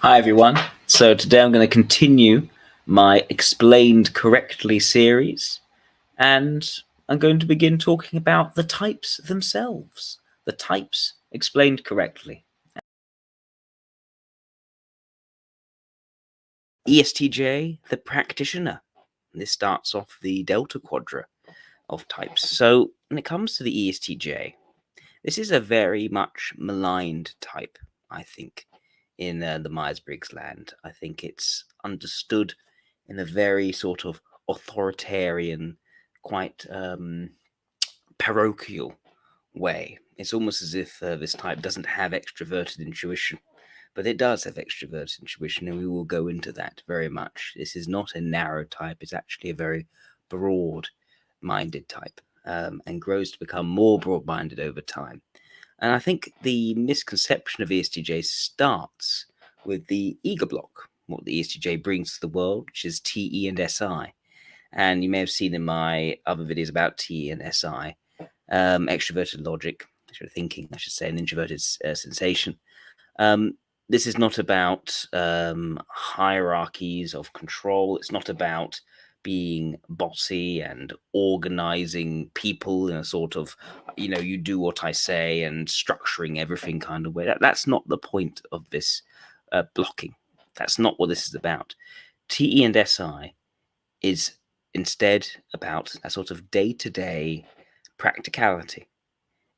Hi everyone. So today I'm going to continue my Explained Correctly series, and I'm going to begin talking about the types themselves. The types explained correctly. ESTJ, the practitioner. This starts off the Delta Quadra of types. So when it comes to the ESTJ, this is a very much maligned type, I think, in the Myers-Briggs land. I think it's understood in a very sort of authoritarian, quite parochial way. It's almost as if this type doesn't have extroverted intuition, but it does have extroverted intuition, and we will go into that very much. This is not a narrow type, it's actually a very broad-minded type, and grows to become more broad-minded over time. And I think the misconception of ESTJ starts with the ego block, what the ESTJ brings to the world, which is TE and SI. And you may have seen in my other videos about TE and SI, extroverted logic, extroverted thinking, I should say, and introverted sensation. This is not about hierarchies of control. It's not about being bossy and organizing people in a sort of, you do what I say and structuring everything kind of way. That's not the point of this blocking. That's not what this is about. TE and SI is instead about a sort of day-to-day practicality.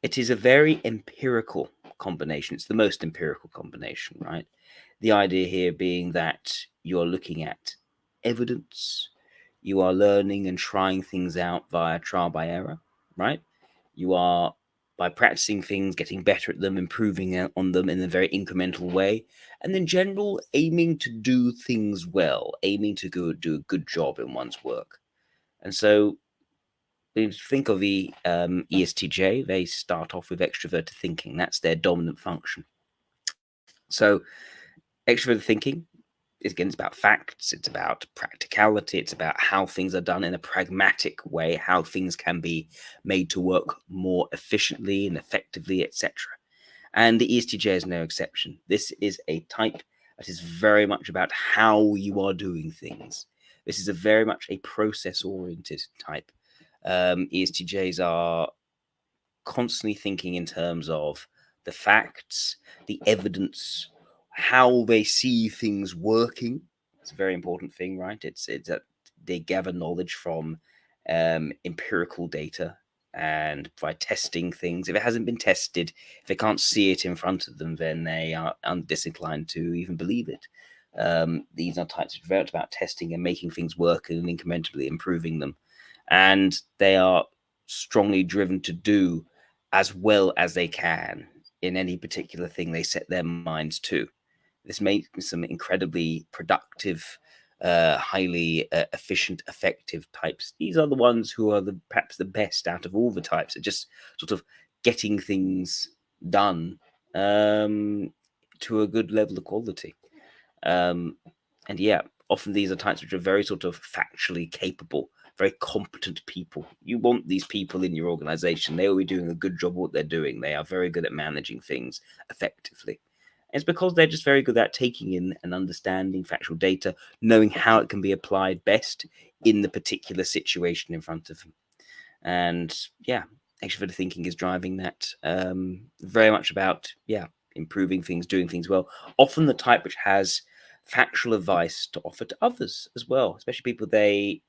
It is a very empirical combination. It's the most empirical combination, right? The idea here being that you're looking at evidence, you are learning and trying things out via trial by error, right? You are, by practicing things, getting better at them, improving on them in a very incremental way, and in general, aiming to do things well, aiming to do a good job in one's work. And so when you think of the ESTJ, they start off with extroverted thinking. That's their dominant function. So extroverted thinking is, again, it's about facts, it's about practicality, it's about how things are done in a pragmatic way, how things can be made to work more efficiently and effectively, etc. And the ESTJ is no exception. This is a type that is very much about how you are doing things. This is a very much a process-oriented type. ESTJs are constantly thinking in terms of the facts, the evidence, how they see things working. It's a very important thing, right? It's that they gather knowledge from empirical data, and by testing things. If it hasn't been tested, if they can't see it in front of them, then they are disinclined to even believe it. These are types of developed about testing and making things work and incrementally improving them. And they are strongly driven to do as well as they can in any particular thing they set their minds to. This makes them incredibly productive, highly efficient, effective types. These are the ones who are perhaps the best out of all the types at just sort of getting things done to a good level of quality. And yeah, often these are types which are very sort of factually capable, very competent people. You want these people in your organization. They will be doing a good job of what they're doing. They are very good at managing things effectively. It's because they're just very good at taking in and understanding factual data, knowing how it can be applied best in the particular situation in front of them. And yeah, extroverted thinking is driving that. Very much about, improving things, doing things well. Often the type which has factual advice to offer to others as well, especially people they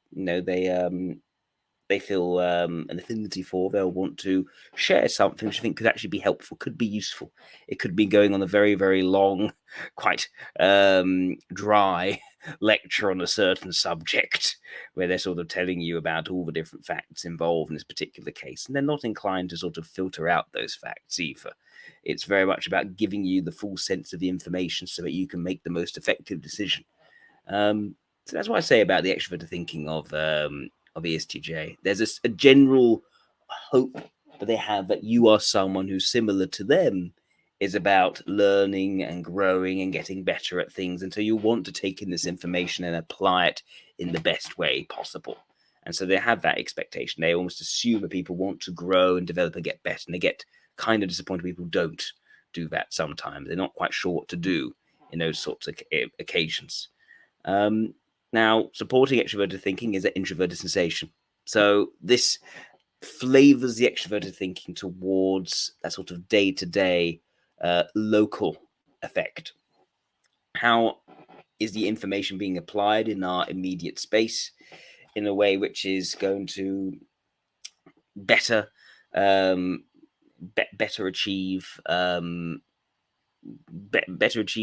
feel an affinity for. They'll want to share something which I think could actually be helpful, could be useful. It could be going on a very, very long, quite dry lecture on a certain subject where they're sort of telling you about all the different facts involved in this particular case. And they're not inclined to sort of filter out those facts either. It's very much about giving you the full sense of the information so that you can make the most effective decision. So that's what I say about the extroverted thinking of ESTJ. There's a general hope that they have that you are someone who's similar to them, is about learning and growing and getting better at things. And so you want to take in this information and apply it in the best way possible. And so they have that expectation. They almost assume that people want to grow and develop and get better. And they get kind of disappointed people don't do that sometimes. They're not quite sure what to do in those sorts of occasions. Now, supporting extroverted thinking is an introverted sensation. So this flavors the extroverted thinking towards that sort of day-to-day local effect. How is the information being applied in our immediate space in a way which is going to better better achieve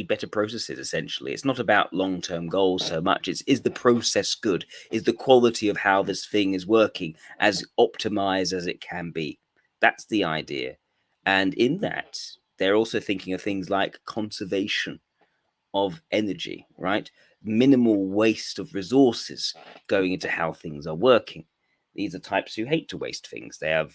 better processes? Essentially, it's not about long-term goals so much. It's, is the process good? Is the quality of how this thing is working as optimized as it can be? That's the idea. And in that, they're also thinking of things like conservation of energy, right? Minimal waste of resources going into how things are working. These are types who hate to waste things. They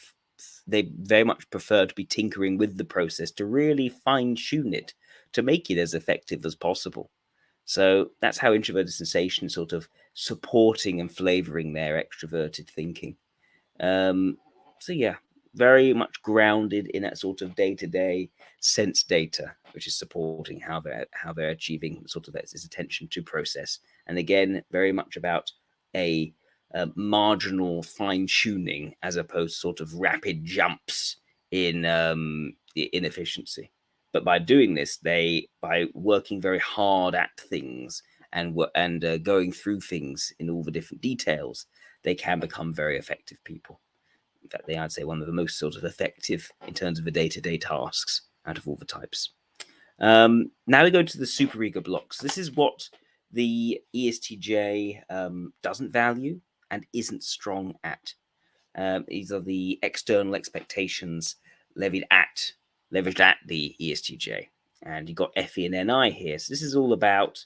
very much prefer to be tinkering with the process to really fine tune it to make it as effective as possible. So that's how introverted sensation is sort of supporting and flavoring their extroverted thinking. So yeah, very much grounded in that sort of day-to-day sense data, which is supporting how they're achieving sort of this attention to process. And again, very much about a marginal fine-tuning as opposed to sort of rapid jumps in inefficiency. But by doing this, by working very hard at things and going through things in all the different details, they can become very effective people. In fact, I'd say one of the most sort of effective in terms of the day-to-day tasks out of all the types. Now we go to the superego blocks. This is what the ESTJ doesn't value and isn't strong at. These are the external expectations leveraged at the ESTJ. And you've got FE and NI here. So this is all about,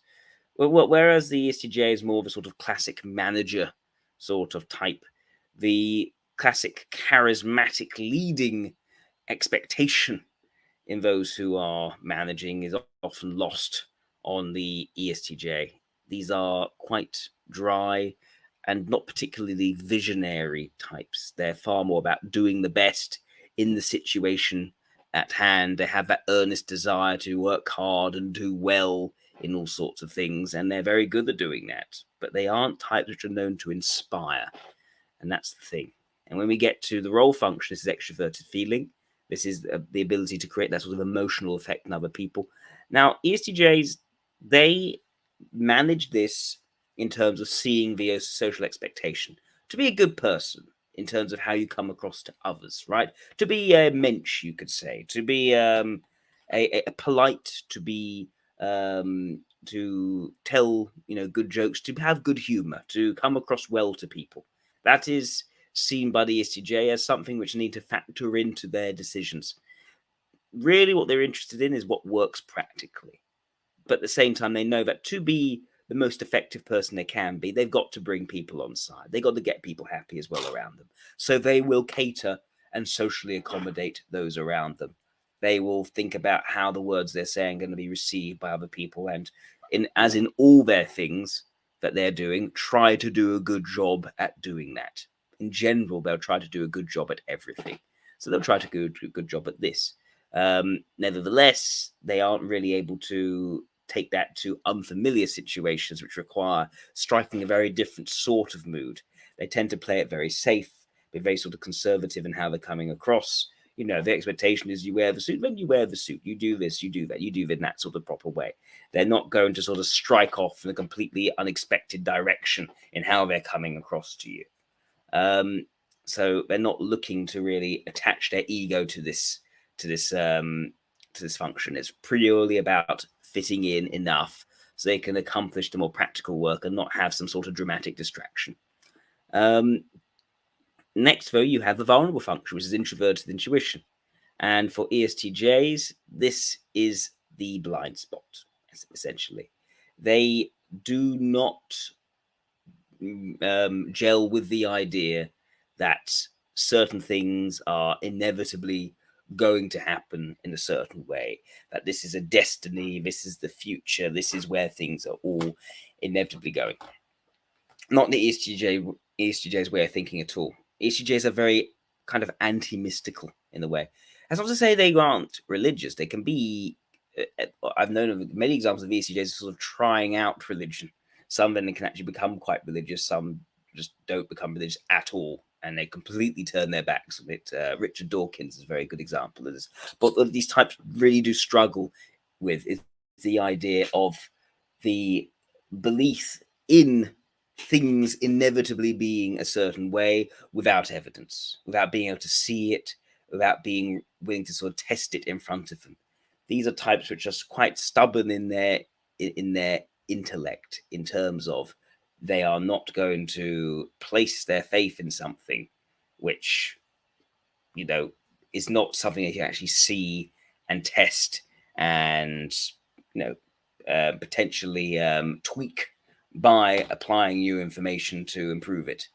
well, whereas the ESTJ is more of a sort of classic manager sort of type, the classic charismatic leading expectation in those who are managing is often lost on the ESTJ. These are quite dry and not particularly visionary types. They're far more about doing the best in the situation at hand. They have that earnest desire to work hard and do well in all sorts of things, and they're very good at doing that. But they aren't types which are known to inspire, and that's the thing. And when we get to the role function, this is extroverted feeling. This is the ability to create that sort of emotional effect in other people. Now, ESTJs, they manage this in terms of seeing via social expectation to be a good person in terms of how you come across to others, right? To be a mensch, you could say, to be a polite, to be to tell good jokes, to have good humor, to come across well to people. That is seen by the ESTJ as something which need to factor into their decisions. Really, what they're interested in is what works practically. But at the same time, they know that to be the most effective person they can be, they've got to bring people on side. They've got to get people happy as well around them. So they will cater and socially accommodate those around them. They will think about how the words they're saying are going to be received by other people. And as in all their things that they're doing, try to do a good job at doing that. In general, they'll try to do a good job at everything. So they'll try to do a good job at this. Nevertheless, they aren't really able to take that to unfamiliar situations which require striking a very different sort of mood. They tend to play it very safe, be very sort of conservative in how they're coming across. The expectation is you wear the suit, then you wear the suit. You do this, you do that, you do it in that sort of proper way. They're not going to sort of strike off in a completely unexpected direction in how they're coming across to you. So they're not looking to really attach their ego to this function. It's purely about fitting in enough so they can accomplish the more practical work and not have some sort of dramatic distraction. Next, though, you have the vulnerable function, which is introverted intuition. And for ESTJs, this is the blind spot, essentially. They do not gel with the idea that certain things are inevitably going to happen in a certain way, that this is a destiny, this is the future, this is where things are all inevitably going. Not the ESTJ's way of thinking at all. ESTJs are very kind of anti-mystical in a way. That's not to say they aren't religious. They can be I've known of many examples of ESTJs sort of trying out religion. Some then can actually become quite religious. Some just don't become religious at all, and they completely turn their backs on it. Richard Dawkins is a very good example of this. But these types really do struggle with is the idea of the belief in things inevitably being a certain way without evidence, without being able to see it, without being willing to sort of test it in front of them. These are types which are quite stubborn in their intellect, in terms of they are not going to place their faith in something which, you know, is not something they can actually see and test and, you know, potentially tweak by applying new information to improve it.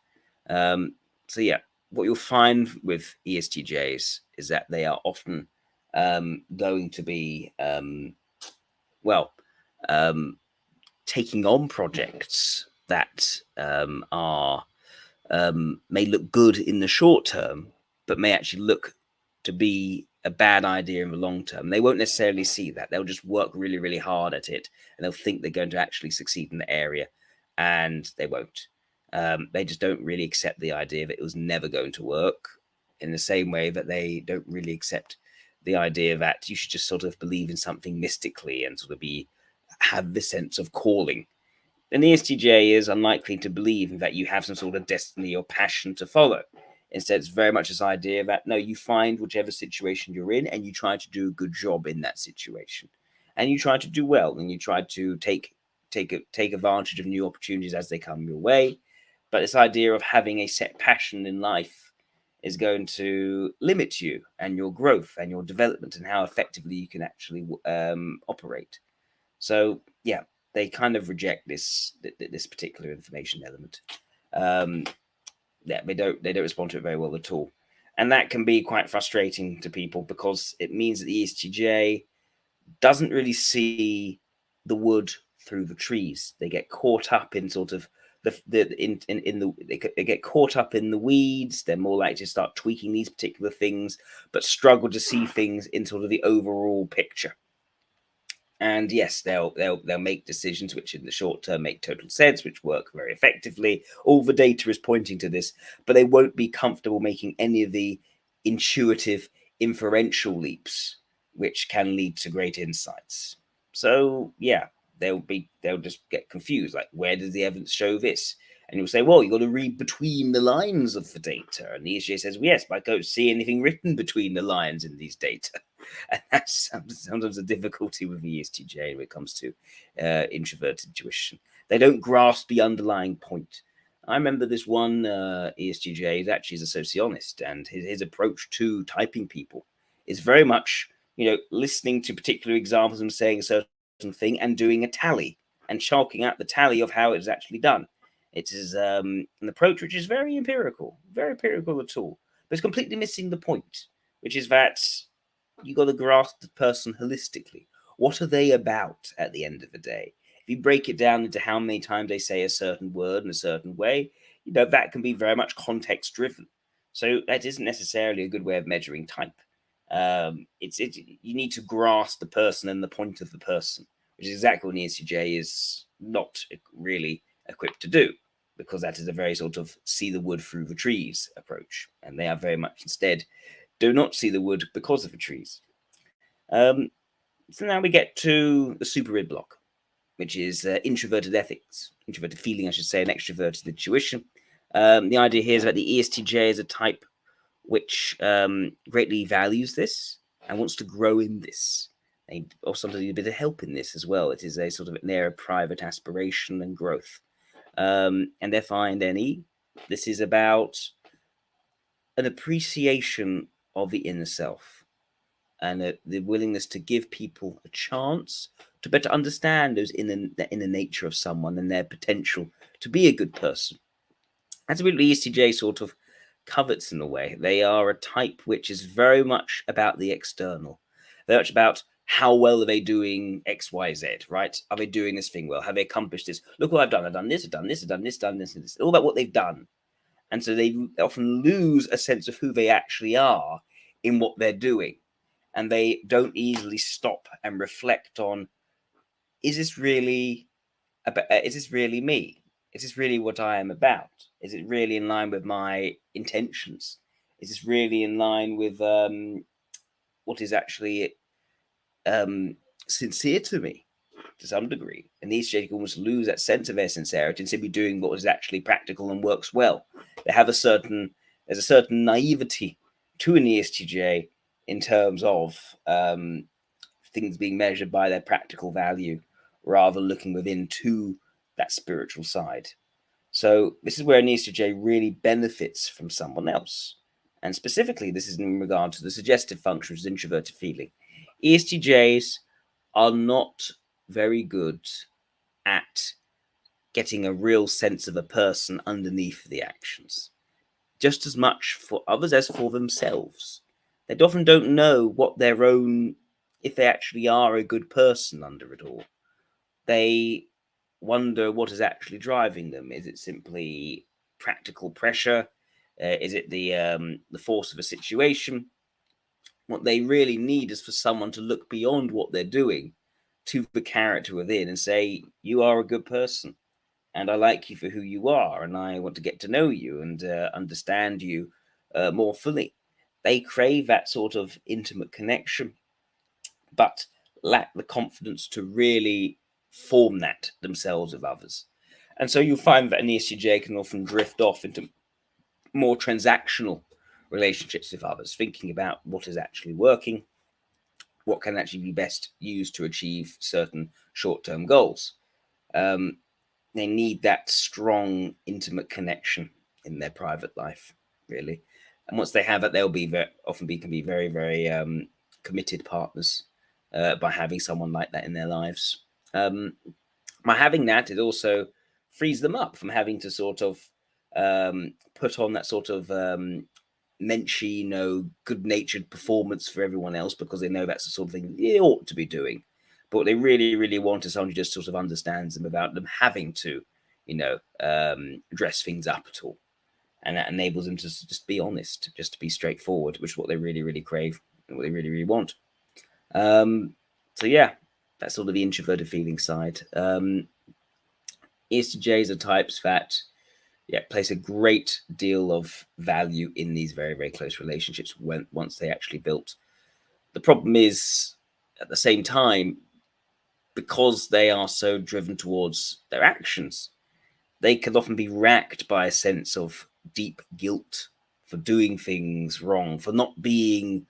So yeah, what you'll find with ESTJs is that they are often going to be well taking on projects that are may look good in the short term, but may actually look to be a bad idea in the long term. They won't necessarily see that. They'll just work really, really hard at it, and they'll think they're going to actually succeed in the area, and they won't. They just don't really accept the idea that it was never going to work, in the same way that they don't really accept the idea that you should just sort of believe in something mystically and sort of have the sense of calling. An ESTJ is unlikely to believe that you have some sort of destiny or passion to follow. Instead, it's very much this idea that no, you find whichever situation you're in and you try to do a good job in that situation. And you try to do well, and you try to take advantage of new opportunities as they come your way. But this idea of having a set passion in life is going to limit you and your growth and your development and how effectively you can actually operate. So yeah, they kind of reject this particular information element. Yeah, they don't respond to it very well at all, and that can be quite frustrating to people, because it means that the ESTJ doesn't really see the wood through the trees. They get caught up in sort of they get caught up in the weeds. They're more likely to start tweaking these particular things, but struggle to see things in sort of the overall picture. And yes, they'll make decisions which in the short term make total sense, which work very effectively. All the data is pointing to this, but they won't be comfortable making any of the intuitive inferential leaps which can lead to great insights. So yeah, they'll just get confused, like, where does the evidence show this? And you'll say, well, you've got to read between the lines of the data. And the ESJ says, well, yes, but I don't see anything written between the lines in these data. And that's sometimes a difficulty with the ESTJ when it comes to introverted intuition. They don't grasp the underlying point. I remember this one ESTJ is actually a sociologist, and his approach to typing people is very much, listening to particular examples and saying a certain thing and doing a tally and chalking out the tally of how it's actually done. It is an approach which is very empirical at all, but it's completely missing the point, which is that you got to grasp the person holistically. What are they about at the end of the day? If you break it down into how many times they say a certain word in a certain way, that can be very much context driven. So that isn't necessarily a good way of measuring type. You need to grasp the person and the point of the person, which is exactly what an ESTJ is not really equipped to do, because that is a very sort of see the wood through the trees approach, and they are very much instead do not see the wood because of the trees. So now we get to the super id block, which is introverted ethics, introverted feeling, I should say, and extroverted intuition. The idea here is that the ESTJ is a type which greatly values this and wants to grow in this. They also need a bit of help in this as well. It is a sort of an area of private aspiration and growth. And therefore, in NE, this is about an appreciation of the inner self, and the willingness to give people a chance to better understand those the inner nature of someone and their potential to be a good person. That's what the ESTJ sort of covets in a way. They are a type which is very much about the external. They're much about how well are they doing X, Y, Z, right? Are they doing this thing well? Have they accomplished this? Look what I've done. I've done this, I've done this, I've done this, done this, and this. All about what they've done. And so they often lose a sense of who they actually are in what they're doing. and they don't easily stop and reflect on, is this really is this really me? Is this really what I am about? Is it really in line with my intentions? Is this really in line with what is actually um, sincere to me to some degree? And these ESTJ can almost lose that sense of their sincerity and simply doing what is actually practical and works well. They have there's a certain naivety to an ESTJ in terms of things being measured by their practical value rather than looking within to that spiritual side. So this is where an ESTJ really benefits from someone else. And specifically, this is in regard to the suggestive function, which is introverted feeling. ESTJs are not very good at getting a real sense of a person underneath the actions, just as much for others as for themselves. They often don't know what their own, if they actually are a good person under it all. They wonder what is actually driving them. Is it simply practical pressure? Is it the force of a situation? What they really need is for someone to look beyond what they're doing to the character within and say, "You are a good person, and I like you for who you are, and I want to get to know you and understand you more fully." They crave that sort of intimate connection, but lack the confidence to really form that themselves with others. And so you'll find that an ESTJ can often drift off into more transactional relationships with others, thinking about what is actually working, what can actually be best used to achieve certain short-term goals. Um, they need that strong, intimate connection in their private life, really. And once they have it, they'll be can be very, very committed partners by having someone like that in their lives. By having that, it also frees them up from having to sort of put on that sort of menschy, good-natured performance for everyone else, because they know that's the sort of thing they ought to be doing. But what they really, really want is someone who just sort of understands them without them having to, dress things up at all. And that enables them to just be honest, just to be straightforward, which is what they really, really crave and what they really, really want. So yeah, that's sort of the introverted feeling side. ESTJs are types that place a great deal of value in these very, very close relationships once they actually built. The problem is, at the same time, because they are so driven towards their actions, they can often be racked by a sense of deep guilt for doing things wrong, for not being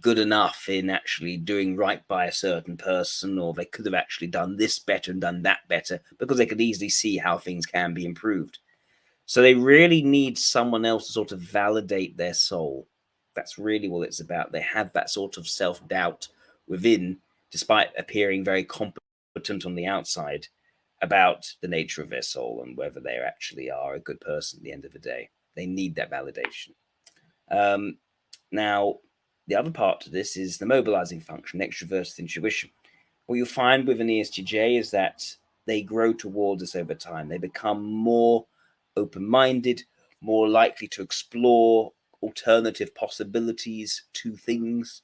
good enough in actually doing right by a certain person, or they could have actually done this better and done that better, because they could easily see how things can be improved. So they really need someone else to sort of validate their soul. That's really what it's about. They have that sort of self-doubt within, despite appearing very competent on the outside, about the nature of their soul and whether they actually are a good person at the end of the day. They need that validation. Now, the other part to this is the mobilizing function, extroverted intuition. What you'll find with an ESTJ is that they grow towards us over time. They become more open-minded, more likely to explore alternative possibilities to things.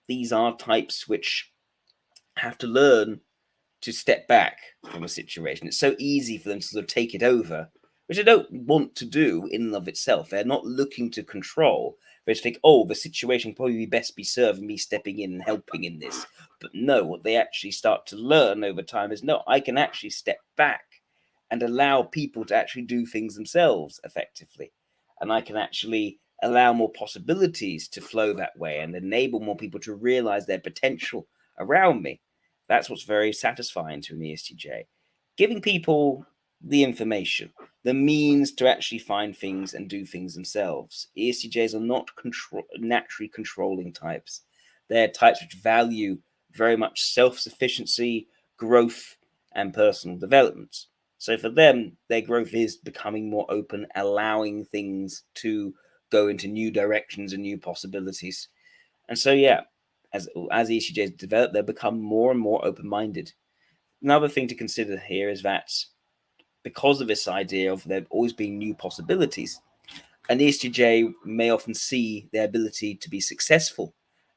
These are types which have to learn to step back from a situation. It's so easy for them to sort of take it over, which they don't want to do in and of itself. They're not looking to control. They just think, oh, the situation probably best be served me stepping in and helping in this. But no, what they actually start to learn over time is, no, I can actually step back and allow people to actually do things themselves effectively. And I can actually allow more possibilities to flow that way and enable more people to realize their potential around me. That's what's very satisfying to an ESTJ. Giving people the information, the means to actually find things and do things themselves. ESTJs are not naturally controlling types. They're types which value very much self-sufficiency, growth, and personal development. So for them, their growth is becoming more open, allowing things to go into new directions and new possibilities. And so, yeah, as ESTJs develop, they become more and more open-minded. Another thing to consider here is that because of this idea of there always being new possibilities, an ESTJ may often see their ability to be successful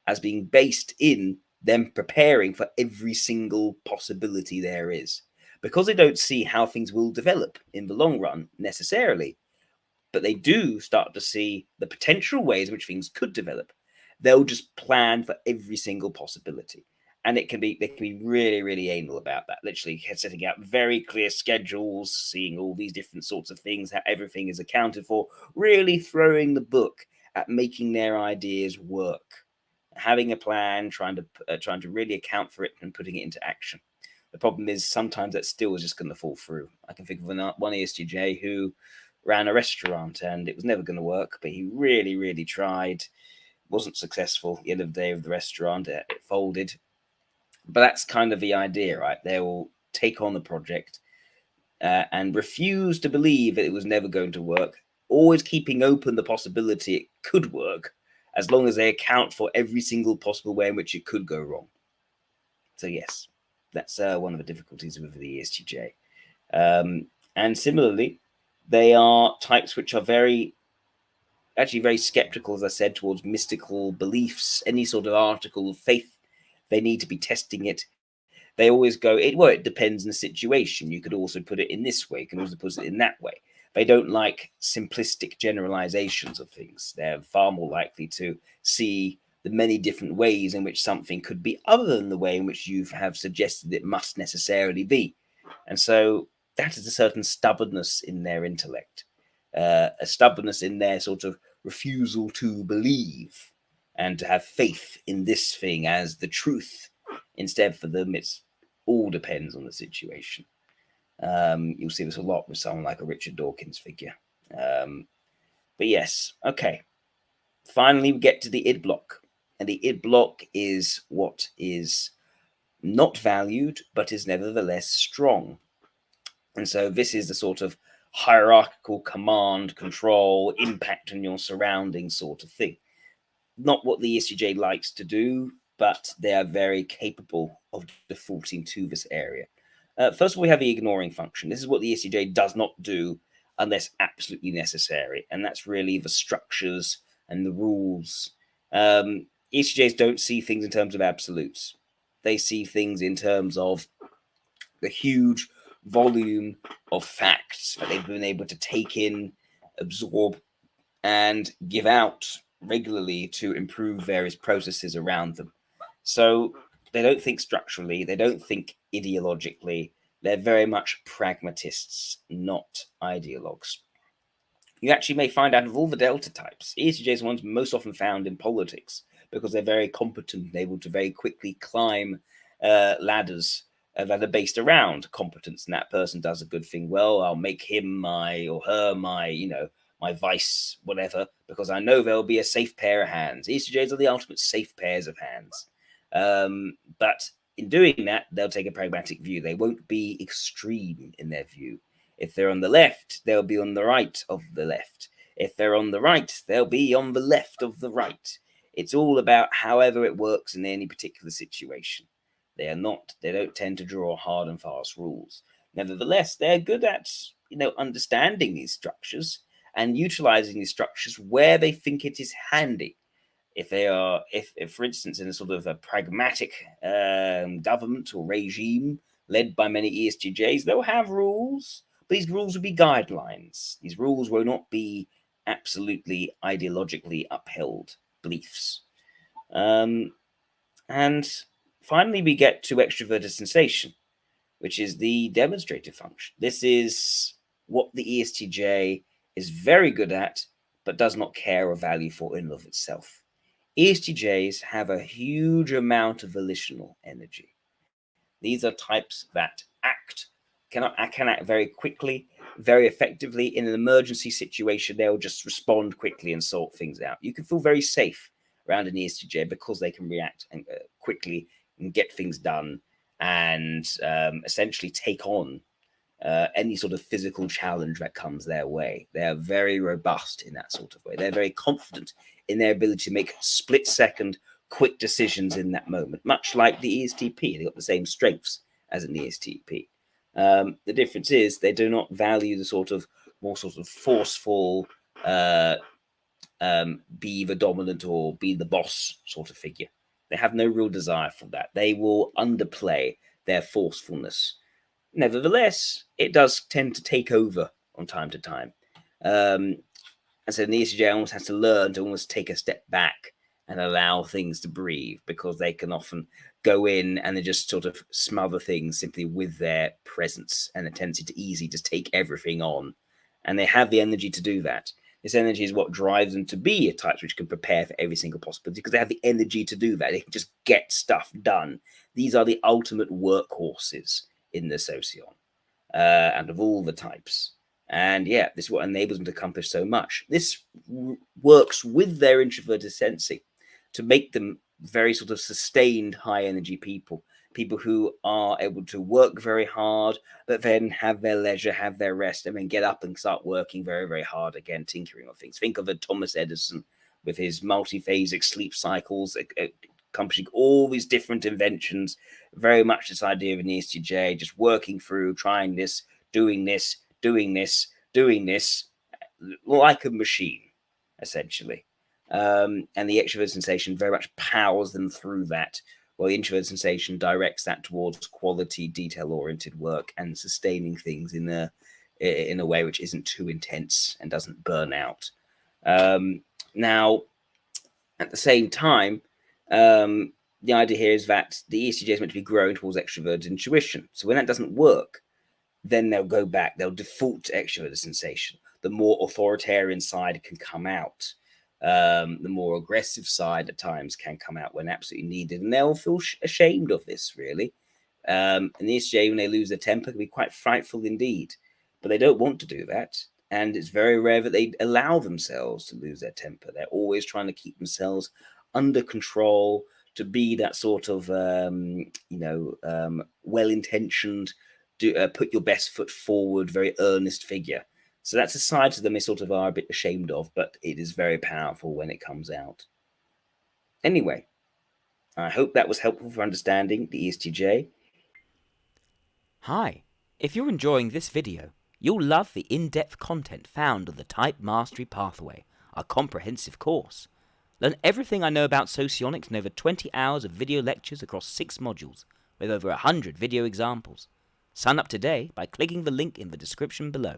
as being based in them preparing for every single possibility there is. Because they don't see how things will develop in the long run necessarily, but they do start to see the potential ways in which things could develop, they'll just plan for every single possibility. And they can be really, really anal about that. Literally setting out very clear schedules, seeing all these different sorts of things, how everything is accounted for, really throwing the book at making their ideas work, having a plan, trying to really account for it and putting it into action. The problem is sometimes that still is just going to fall through. I can think of one ESTJ who ran a restaurant and it was never going to work, but he really, really tried. Wasn't successful at the end of the day of the restaurant. It folded. But that's kind of the idea, right? They will take on the project and refuse to believe that it was never going to work, always keeping open the possibility it could work, as long as they account for every single possible way in which it could go wrong. So yes, that's one of the difficulties with the ESTJ. And similarly, they are types which are actually very skeptical, as I said, towards mystical beliefs, any sort of article of faith. They need to be testing it. They always go, it depends on the situation. You could also put it in this way. You can also put it in that way. They don't like simplistic generalizations of things. They're far more likely to see the many different ways in which something could be other than the way in which you have suggested it must necessarily be. And so that is a certain stubbornness in their intellect, a stubbornness in their sort of refusal to believe and to have faith in this thing as the truth. Instead, for them, it's all depends on the situation. You'll see this a lot with someone like a Richard Dawkins figure. But yes, okay. Finally, we get to the id block. And the id block is what is not valued, but is nevertheless strong. And so this is the sort of hierarchical command, control, impact on your surroundings sort of thing. Not what the ESTJ likes to do, but they are very capable of defaulting to this area. First of all, we have the ignoring function. This is what the ESTJ does not do unless absolutely necessary, and that's really the structures and the rules. ESTJs don't see things in terms of absolutes. They see things in terms of the huge volume of facts that they've been able to take in, absorb, and give out regularly to improve various processes around them. So they don't think structurally, they don't think ideologically, they're very much pragmatists, not ideologues. You actually may find out of all the delta types, ESTJs are ones most often found in politics because they're very competent and able to very quickly climb ladders that are based around competence. And that person does a good thing well, I'll make him or her my vice, whatever, because I know there'll be a safe pair of hands. ESTJs are the ultimate safe pairs of hands. But in doing that, they'll take a pragmatic view. They won't be extreme in their view. If they're on the left, they'll be on the right of the left. If they're on the right, they'll be on the left of the right. It's all about however it works in any particular situation. They don't tend to draw hard and fast rules. Nevertheless, they're good at, understanding these structures and utilizing these structures where they think it is handy. If for instance, in a sort of a pragmatic government or regime led by many ESTJs, they'll have rules. These rules will be guidelines. These rules will not be absolutely ideologically upheld beliefs. And finally, we get to extroverted sensation, which is the demonstrative function. This is what the ESTJ is very good at, but does not care or value for in and of itself. ESTJs have a huge amount of volitional energy. These are types that can act very quickly, very effectively. In an emergency situation, they'll just respond quickly and sort things out. You can feel very safe around an ESTJ because they can react quickly and get things done and essentially take on any sort of physical challenge that comes their way. They are very robust in that sort of way. They're very confident in their ability to make split-second, quick decisions in that moment, much like the ESTP. They've got the same strengths as an ESTP. The difference is they do not value the more forceful, be the dominant or be the boss sort of figure. They have no real desire for that. They will underplay their forcefulness. Nevertheless, it does tend to take over on time to time. And so the ESTJ almost has to learn to almost take a step back and allow things to breathe, because they can often go in and they just sort of smother things simply with their presence and a tendency to easily just take everything on. And they have the energy to do that. This energy is what drives them to be a type which can prepare for every single possibility, because they have the energy to do that. They can just get stuff done. These are the ultimate workhorses in the Socio, and of all the types. And yeah, this is what enables them to accomplish so much. This works with their introverted sensing to make them very sort of sustained high energy people, people who are able to work very hard, but then have their leisure, have their rest, and then get up and start working very, very hard again, tinkering on things. Think of a Thomas Edison with his multiphasic sleep cycles, accomplishing all these different inventions. Very much this idea of an ESTJ, just working through, trying this, doing this, doing this, doing this, like a machine, essentially. And the extrovert sensation very much powers them through that, while the introvert sensation directs that towards quality, detail-oriented work and sustaining things in a way which isn't too intense and doesn't burn out. Now, at the same time, the idea here is that the ESTJ is meant to be growing towards extroverted intuition. So when that doesn't work, then they'll go back, they'll default to extroverted sensation. The more authoritarian side can come out. The more aggressive side at times can come out when absolutely needed, and they'll feel ashamed of this, really. And the ESTJ, when they lose their temper, can be quite frightful indeed, but they don't want to do that. And it's very rare that they allow themselves to lose their temper. They're always trying to keep themselves under control, to be that sort of, well-intentioned, put your best foot forward, very earnest figure. So that's a side to them they sort of are a bit ashamed of, but it is very powerful when it comes out. Anyway, I hope that was helpful for understanding the ESTJ. Hi, if you're enjoying this video, you'll love the in-depth content found on the Type Mastery Pathway, our comprehensive course. Learn everything I know about socionics in over 20 hours of video lectures across 6 modules, with over 100 video examples. Sign up today by clicking the link in the description below.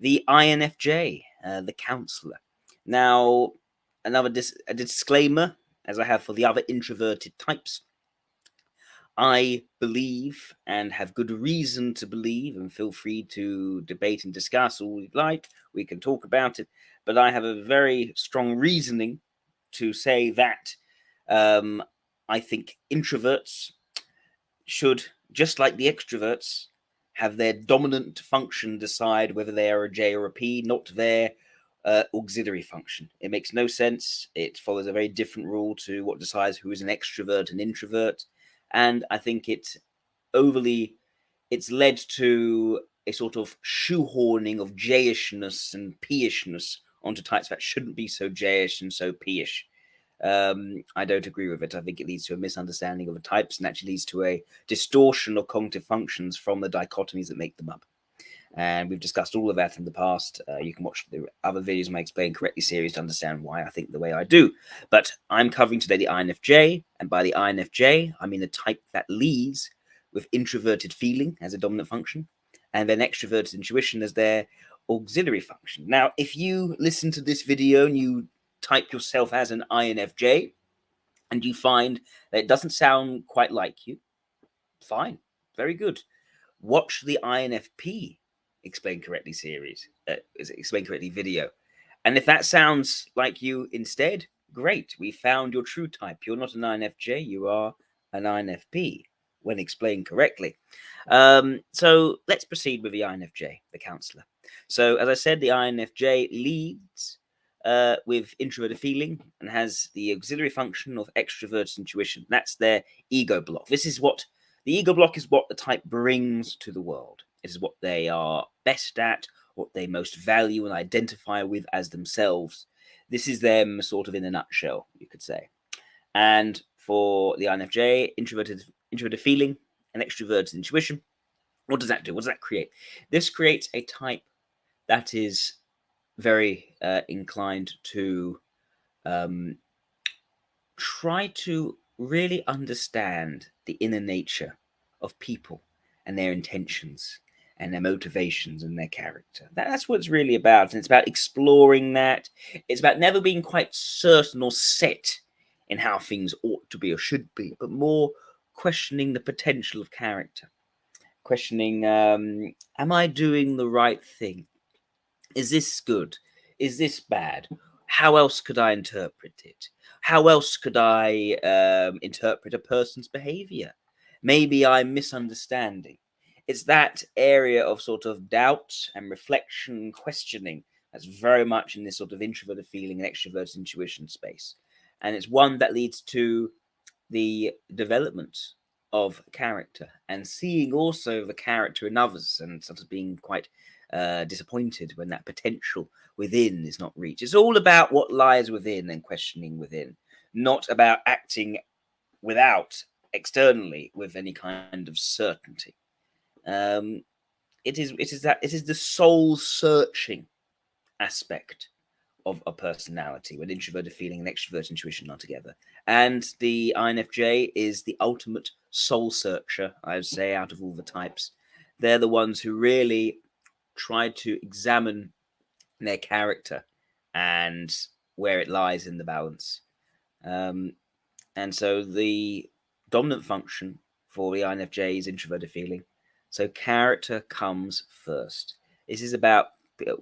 The INFJ, the counselor. Now, a disclaimer, as I have for the other introverted types. I believe, and have good reason to believe, and feel free to debate and discuss all you'd like, we can talk about it, but I have a very strong reasoning to say that I think introverts should, just like the extroverts, have their dominant function decide whether they are a J or a P, not their auxiliary function. It makes no sense. It follows a very different rule to what decides who is an extrovert and introvert. And I think it's led to a sort of shoehorning of J-ishness and P-ishness onto types that shouldn't be so J-ish and so P-ish. I don't agree with it. I think it leads to a misunderstanding of the types and actually leads to a distortion of cognitive functions from the dichotomies that make them up. And we've discussed all of that in the past. You can watch the other videos in my Explain Correctly series to understand why I think the way I do. But I'm covering today the INFJ, and by the INFJ, I mean the type that leads with introverted feeling as a dominant function, and then extroverted intuition as their auxiliary function. Now, if you listen to this video and you type yourself as an INFJ, and you find that it doesn't sound quite like you, fine, very good. Watch the INFP Explain Correctly series, Explain Correctly video. And if that sounds like you instead, great. We found your true type. You're not an INFJ, you are an INFP when explained correctly. So let's proceed with the INFJ, the counselor. So as I said, the INFJ leads with introverted feeling and has the auxiliary function of extroverted intuition. That's their ego block. The ego block is what the type brings to the world. It is what they are best at, what they most value and identify with as themselves. This is them sort of in a nutshell, you could say. And for the INFJ, introverted feeling and extroverted intuition, what does that do? What does that create? This creates a type that is very inclined to try to really understand the inner nature of people and their intentions and their motivations and their character. That's what it's really about. And it's about exploring that. It's about never being quite certain or set in how things ought to be or should be, but more questioning the potential of character. Questioning, am I doing the right thing? Is this good? Is this bad? How else could I interpret it? How else could I interpret a person's behavior? Maybe I'm misunderstanding. It's that area of sort of doubt and reflection, questioning that's very much in this sort of introverted feeling and extroverted intuition space. And it's one that leads to the development of character and seeing also the character in others and sort of being quite disappointed when that potential within is not reached. It's all about what lies within and questioning within, not about acting without externally with any kind of certainty. It is the soul searching aspect of a personality when introverted feeling and extroverted intuition are together. And the INFJ is the ultimate soul searcher, I would say, out of all the types. They're the ones who really try to examine their character and where it lies in the balance. And so the dominant function for the INFJ is introverted feeling. So character comes first. This is about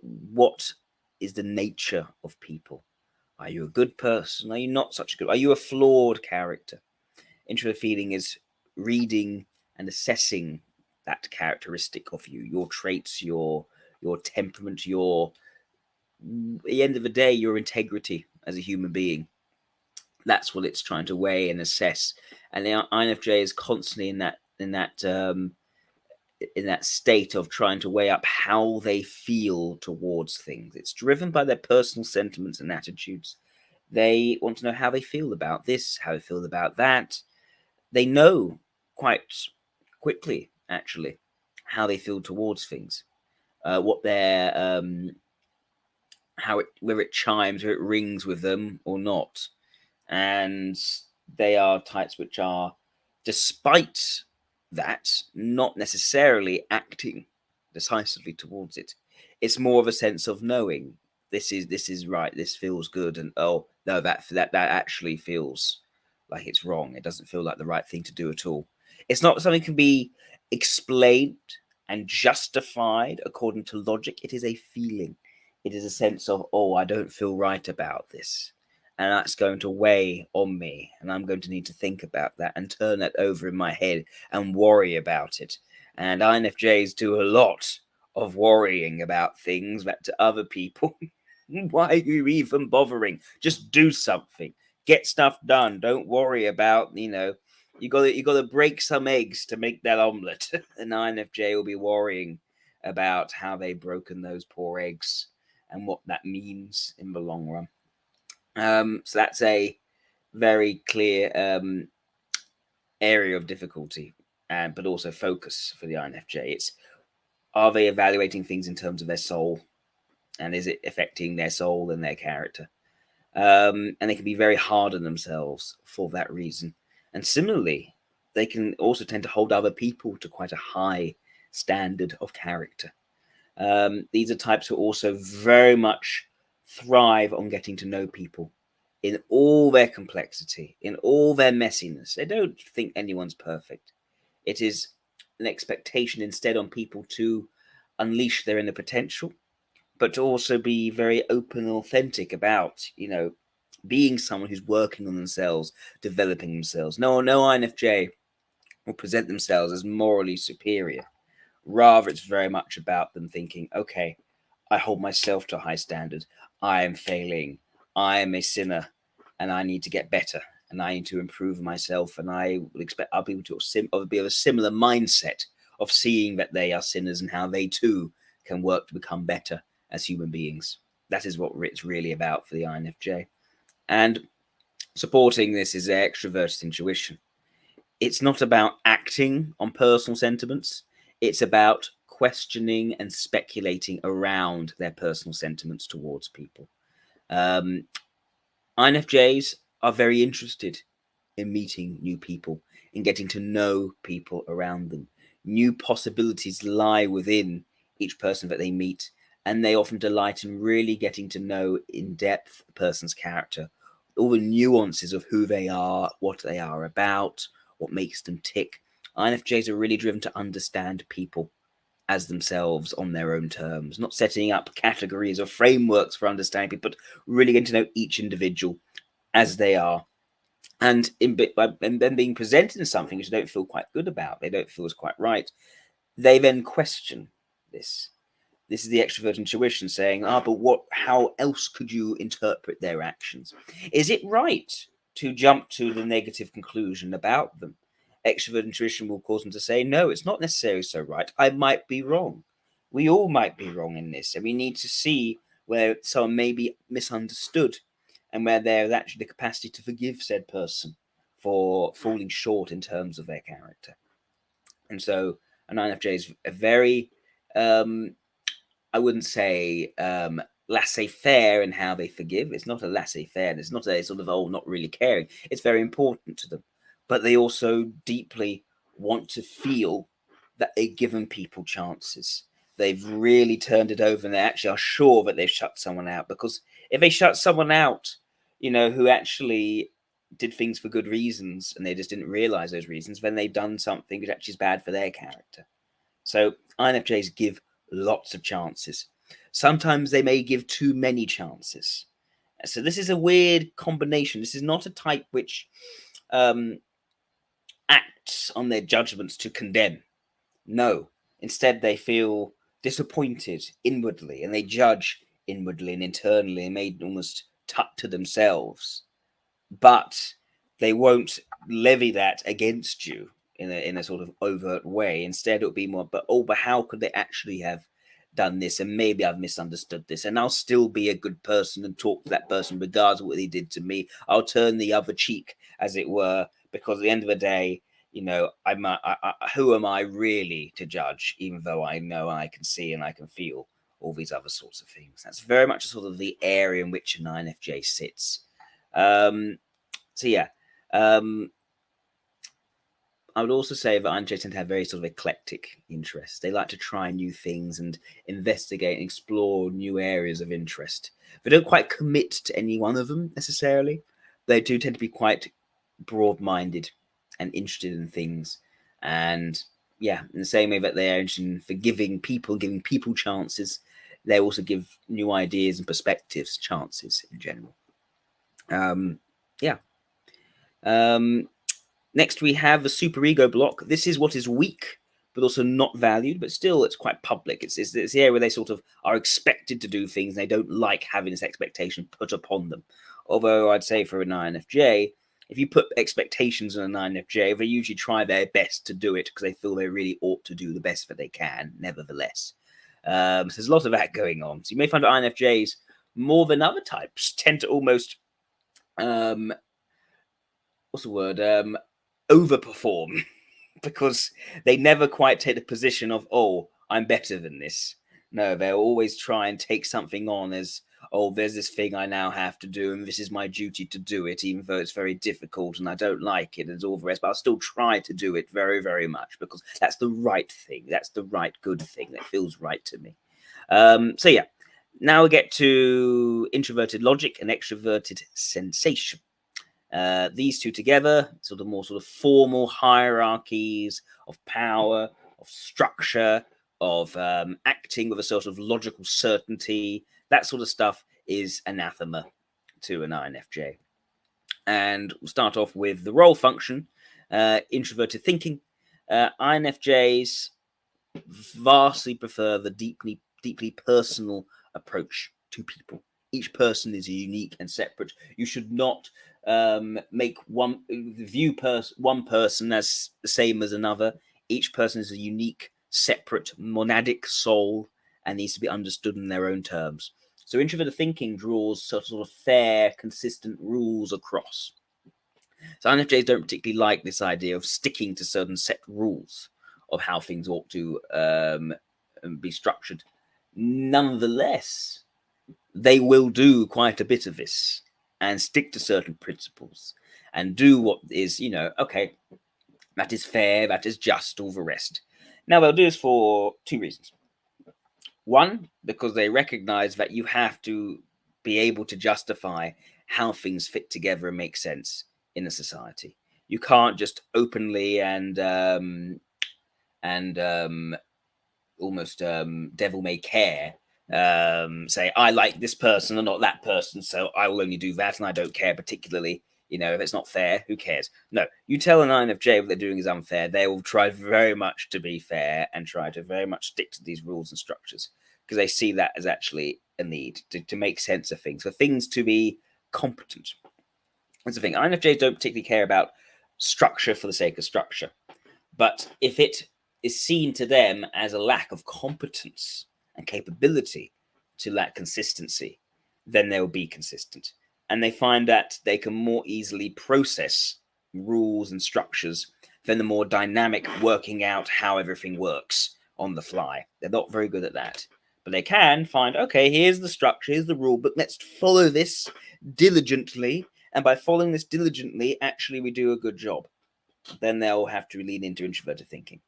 what is the nature of people. Are you a good person? Are you not such a good? Are you a flawed character? Introverted feeling is reading and assessing that characteristic of you, your traits, your temperament, your at the end of the day, your integrity as a human being. That's what it's trying to weigh and assess. And the INFJ is constantly in that state of trying to weigh up how they feel towards things. It's driven by their personal sentiments and attitudes. They want to know how they feel about this, how they feel about that. They know quite quickly, actually, how they feel towards things, what their how it whether it chimes or it rings with them or not. And they are types which are, despite that, not necessarily acting decisively towards it. It's more of a sense of knowing this is right, this feels good, and oh no, that actually feels like it's wrong. It doesn't feel like the right thing to do at all. It's not something that can be explained and justified according to logic. It is a feeling. It is a sense of, oh, I don't feel right about this, and that's going to weigh on me, and I'm going to need to think about that and turn that over in my head and worry about it. And INFJs do a lot of worrying about things that to other people, why are you even bothering? Just do something, get stuff done. Don't worry about, you got to break some eggs to make that omelet. An INFJ will be worrying about how they've broken those poor eggs and what that means in the long run. So that's a very clear area of difficulty, and but also focus for the INFJ. It's, are they evaluating things in terms of their soul, and is it affecting their soul and their character? And they can be very hard on themselves for that reason. And similarly, they can also tend to hold other people to quite a high standard of character. These are types who also very much thrive on getting to know people in all their complexity, in all their messiness. They don't think anyone's perfect. It is an expectation instead on people to unleash their inner potential, but to also be very open and authentic about, being someone who's working on themselves, developing themselves. No INFJ will present themselves as morally superior. Rather, it's very much about them thinking, okay, I hold myself to a high standard. I am failing. I am a sinner, and I need to get better, and I need to improve myself. And I would expect other people to be of a similar mindset of seeing that they are sinners and how they too can work to become better as human beings. That is what it's really about for the INFJ. And supporting this is their extroverted intuition. It's not about acting on personal sentiments. It's about questioning and speculating around their personal sentiments towards people. Um, INFJs are very interested in meeting new people, in getting to know people around them. New possibilities lie within each person that they meet, and they often delight in really getting to know in depth a person's character, all the nuances of who they are, what they are about, what makes them tick. INFJs are really driven to understand people as themselves on their own terms, not setting up categories or frameworks for understanding people, but really getting to know each individual as they are. And and then being presented in something which they don't feel quite good about, they don't feel is quite right, they then question this. This is the extrovert intuition saying, but what? How else could you interpret their actions? Is it right to jump to the negative conclusion about them? Extrovert intuition will cause them to say, no, it's not necessarily so right. I might be wrong. We all might be wrong in this, and we need to see where someone may be misunderstood and where there's actually the capacity to forgive said person for falling short in terms of their character. And so an INFJ is a very I wouldn't say laissez-faire in how they forgive. It's not a laissez-faire. It's not a sort of not really caring. It's very important to them, but they also deeply want to feel that they've given people chances. They've really turned it over, and they actually are sure that they've shut someone out. Because if they shut someone out, who actually did things for good reasons, and they just didn't realize those reasons, then they've done something which actually is bad for their character. So INFJs give lots of chances. Sometimes they may give too many chances. So this is a weird combination. This is not a type which acts on their judgments to condemn. No, instead they feel disappointed inwardly, and they judge inwardly and internally, and may almost tut to themselves. But they won't levy that against you in a sort of overt way. Instead, it would be more, but how could they actually have done this? And maybe I've misunderstood this, and I'll still be a good person and talk to that person regardless of what they did to me. I'll turn the other cheek, as it were, because at the end of the day, who am I really to judge? Even though I know I can see and I can feel all these other sorts of things. That's very much sort of the area in which an INFJ sits. So yeah, I would also say that INFJs tend to have very sort of eclectic interests. They like to try new things and investigate and explore new areas of interest. They don't quite commit to any one of them necessarily. They do tend to be quite broad-minded and interested in things. And yeah, in the same way that they are interested in forgiving people, giving people chances, they also give new ideas and perspectives chances in general. Yeah. Next, we have the superego block. This is what is weak, but also not valued, but still it's quite public. It's the area where they sort of are expected to do things, and they don't like having this expectation put upon them. Although I'd say for an INFJ, if you put expectations on an INFJ, they usually try their best to do it because they feel they really ought to do the best that they can, nevertheless. So there's a lot of that going on. So you may find that INFJs, more than other types, tend to almost what's the word? Overperform because they never quite take the position of, I'm better than this. No, they'll always try and take something on as, there's this thing I now have to do, and this is my duty to do it, even though it's very difficult and I don't like it and all the rest, but I'll still try to do it very, very much because that's the right thing. That's the right, good thing that feels right to me. So yeah, now we get to introverted logic and extroverted sensation. These two together, sort of formal hierarchies of power, of structure, of acting with a sort of logical certainty. That sort of stuff is anathema to an INFJ. And we'll start off with the role function, introverted thinking. INFJs vastly prefer the deeply personal approach to people. Each person is unique and separate. You should not make one person as the same as another. Each person is a unique, separate, monadic soul and needs to be understood in their own terms. So introverted thinking draws sort of fair, consistent rules across. So INFJs don't particularly like this idea of sticking to certain set rules of how things ought to be structured. Nonetheless, they will do quite a bit of this. and stick to certain principles and do what is, okay, that is fair, that is just, all the rest. Now, they'll do this for two reasons. One, because they recognize that you have to be able to justify how things fit together and make sense in a society. You can't just openly and almost devil may care say, I like this person and not that person, so I will only do that, and I don't care particularly. If it's not fair, who cares? No, you tell an INFJ what they're doing is unfair, they will try very much to be fair and try to very much stick to these rules and structures, because they see that as actually a need to make sense of things, for things to be competent. That's the thing. INFJs don't particularly care about structure for the sake of structure. But if it is seen to them as a lack of competence and capability to lack consistency, then they will be consistent. And they find that they can more easily process rules and structures than the more dynamic working out how everything works on the fly. They're not very good at that. But they can find, okay, here's the structure, here's the rule, but let's follow this diligently. And by following this diligently, actually, we do a good job. Then they'll have to lean into introverted thinking.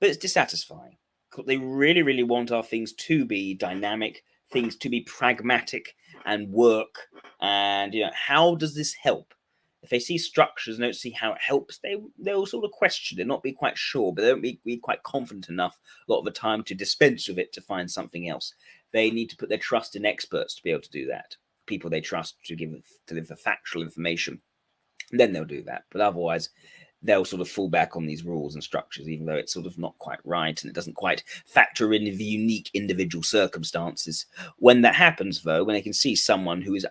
But it's dissatisfying. What they really, really want are things to be dynamic, things to be pragmatic and work. And, how does this help? If they see structures and don't see how it helps, they'll sort of question it, not be quite sure, but they won't be quite confident enough a lot of the time to dispense with it to find something else. They need to put their trust in experts to be able to do that. People they trust to give the factual information. Then they'll do that. But otherwise, they'll sort of fall back on these rules and structures, even though it's sort of not quite right and it doesn't quite factor in the unique individual circumstances. When that happens, though, when they can see someone who is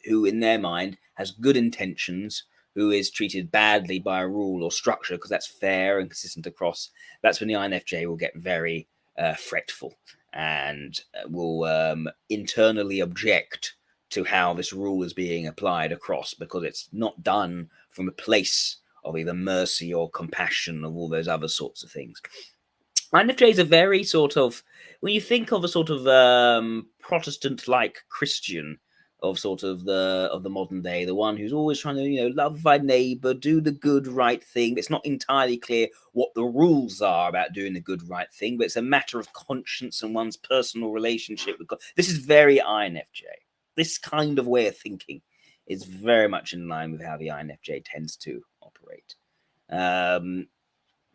who in their mind has good intentions, who is treated badly by a rule or structure because that's fair and consistent across, that's when the INFJ will get very fretful and will internally object to how this rule is being applied across, because it's not done from a place of either mercy or compassion, of all those other sorts of things. INFJs are very sort of, when you think of a sort of Protestant-like Christian of sort of the modern day, the one who's always trying to, love thy neighbor, do the good right thing. It's not entirely clear what the rules are about doing the good right thing, but it's a matter of conscience and one's personal relationship with God. This is very INFJ. This kind of way of thinking is very much in line with how the INFJ tends to operate.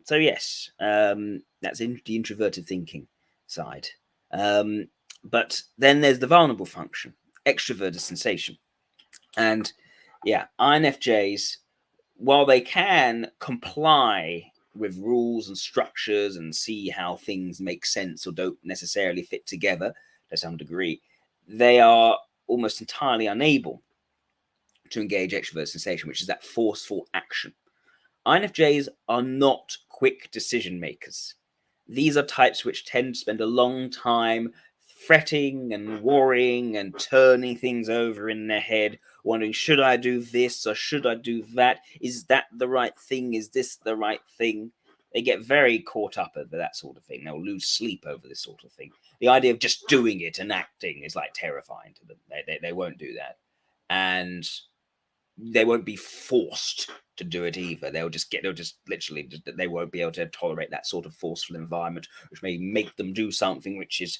So yes, that's in the introverted thinking side. But then there's the vulnerable function, extroverted sensation. And yeah, INFJs, while they can comply with rules and structures and see how things make sense or don't necessarily fit together to some degree, they are almost entirely unable to engage extroverted sensation, which is that forceful action. INFJs are not quick decision makers. These are types which tend to spend a long time fretting and worrying and turning things over in their head, wondering, should I do this or should I do that? Is that the right thing? Is this the right thing? They get very caught up over that sort of thing. They'll lose sleep over this sort of thing. The idea of just doing it and acting is like terrifying to them. They won't do that. And they won't be forced to do it either. They'll just literally, they won't be able to tolerate that sort of forceful environment, which may make them do something which is,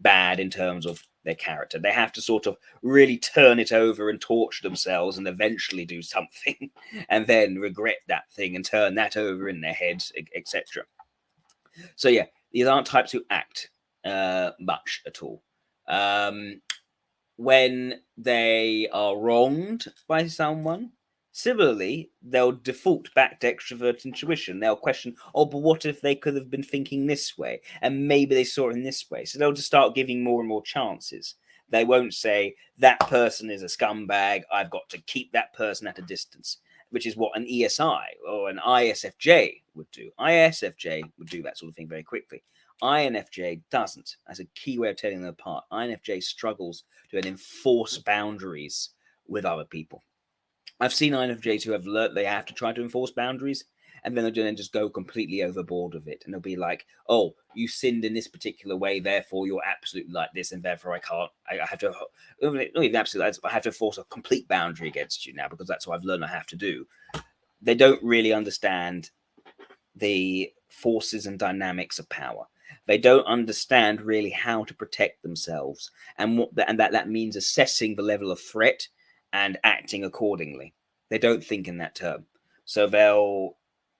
bad in terms of their character. They have to sort of really turn it over and torture themselves and eventually do something and then regret that thing and turn that over in their heads, etc. So yeah, these aren't types who act much at all. When they are wronged by someone, similarly, they'll default back to extrovert intuition. They'll question, oh, but what if they could have been thinking this way? And maybe they saw it in this way. So they'll just start giving more and more chances. They won't say, that person is a scumbag, I've got to keep that person at a distance, which is what an ESI or an ISFJ would do. ISFJ would do that sort of thing very quickly. INFJ doesn't. That's a key way of telling them apart. INFJ struggles to enforce boundaries with other people. I've seen INFJs who have learnt they have to try to enforce boundaries, and then they'll then just go completely overboard with it, and they'll be like, "Oh, you sinned in this particular way, therefore you're absolutely like this, and therefore I have to, not even absolutely, I have to force a complete boundary against you now because that's what I've learned I have to do." They don't really understand the forces and dynamics of power. They don't understand really how to protect themselves, and that means assessing the level of threat and acting accordingly. They don't think in that term. So they'll,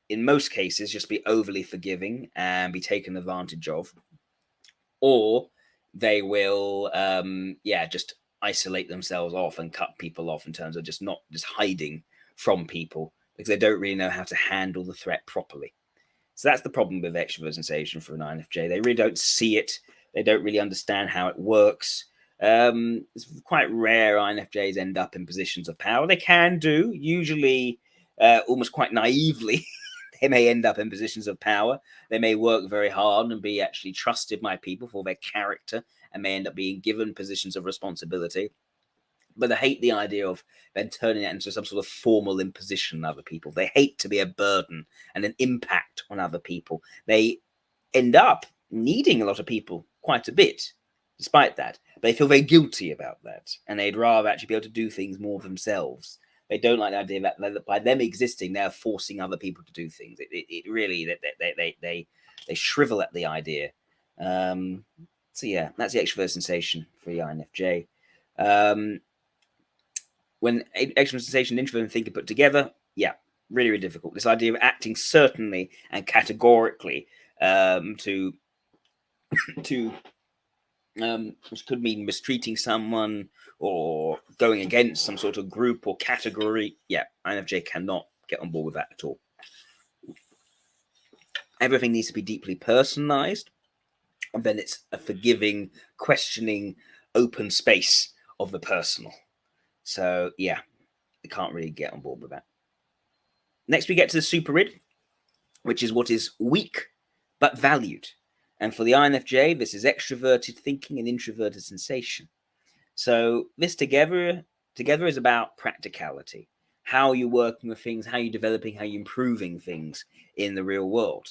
in most cases, just be overly forgiving and be taken advantage of, or they will, just isolate themselves off and cut people off in terms of just hiding from people because they don't really know how to handle the threat properly. So that's the problem with extrovert sensation for an INFJ. They really don't see it. They don't really understand how it works. It's quite rare INFJs end up in positions of power. They can do, usually almost quite naively. They may end up in positions of power. They may work very hard and be actually trusted by people for their character and may end up being given positions of responsibility. But they hate the idea of then turning it into some sort of formal imposition on other people. They hate to be a burden and an impact on other people. They end up needing a lot of people quite a bit, despite that. They feel very guilty about that, and they'd rather actually be able to do things more themselves. They don't like the idea that by them existing, they're forcing other people to do things. It really, they shrivel at the idea. So yeah, that's the extrovert sensation for the INFJ. When extrovert sensation and introvert thinking put together, yeah, really, really difficult. This idea of acting certainly and categorically to which could mean mistreating someone or going against some sort of group or category. Yeah, INFJ cannot get on board with that at all. Everything needs to be deeply personalized, and then it's a forgiving, questioning, open space of the personal. So yeah, they can't really get on board with that. Next, we get to the super id, which is what is weak but valued. And for the INFJ, this is extroverted thinking and introverted sensation. So this together is about practicality. How you're working with things, how you're developing, how you're improving things in the real world.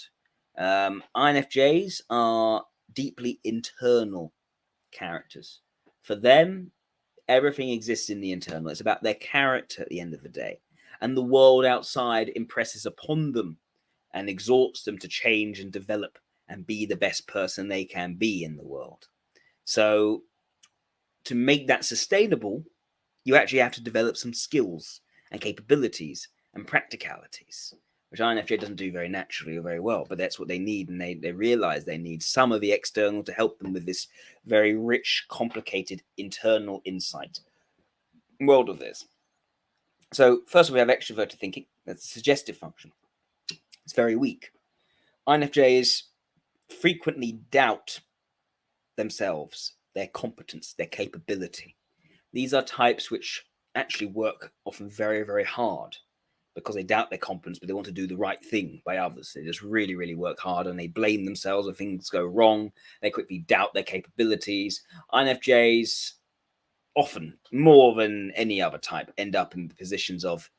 INFJs are deeply internal characters. For them, everything exists in the internal. It's about their character at the end of the day. And the world outside impresses upon them and exhorts them to change and develop and be the best person they can be in the world. So to make that sustainable, you actually have to develop some skills and capabilities and practicalities, which INFJ doesn't do very naturally or very well, but that's what they need. And they realize they need some of the external to help them with this very rich, complicated internal insight world of this. So first we have extroverted thinking. That's a suggestive function. It's very weak. INFJs frequently doubt themselves, their competence, their capability. These are types which actually work often very, very hard because they doubt their competence, but they want to do the right thing by others. They just really, really work hard and they blame themselves when things go wrong. They quickly doubt their capabilities. INFJs often, more than any other type, end up in positions of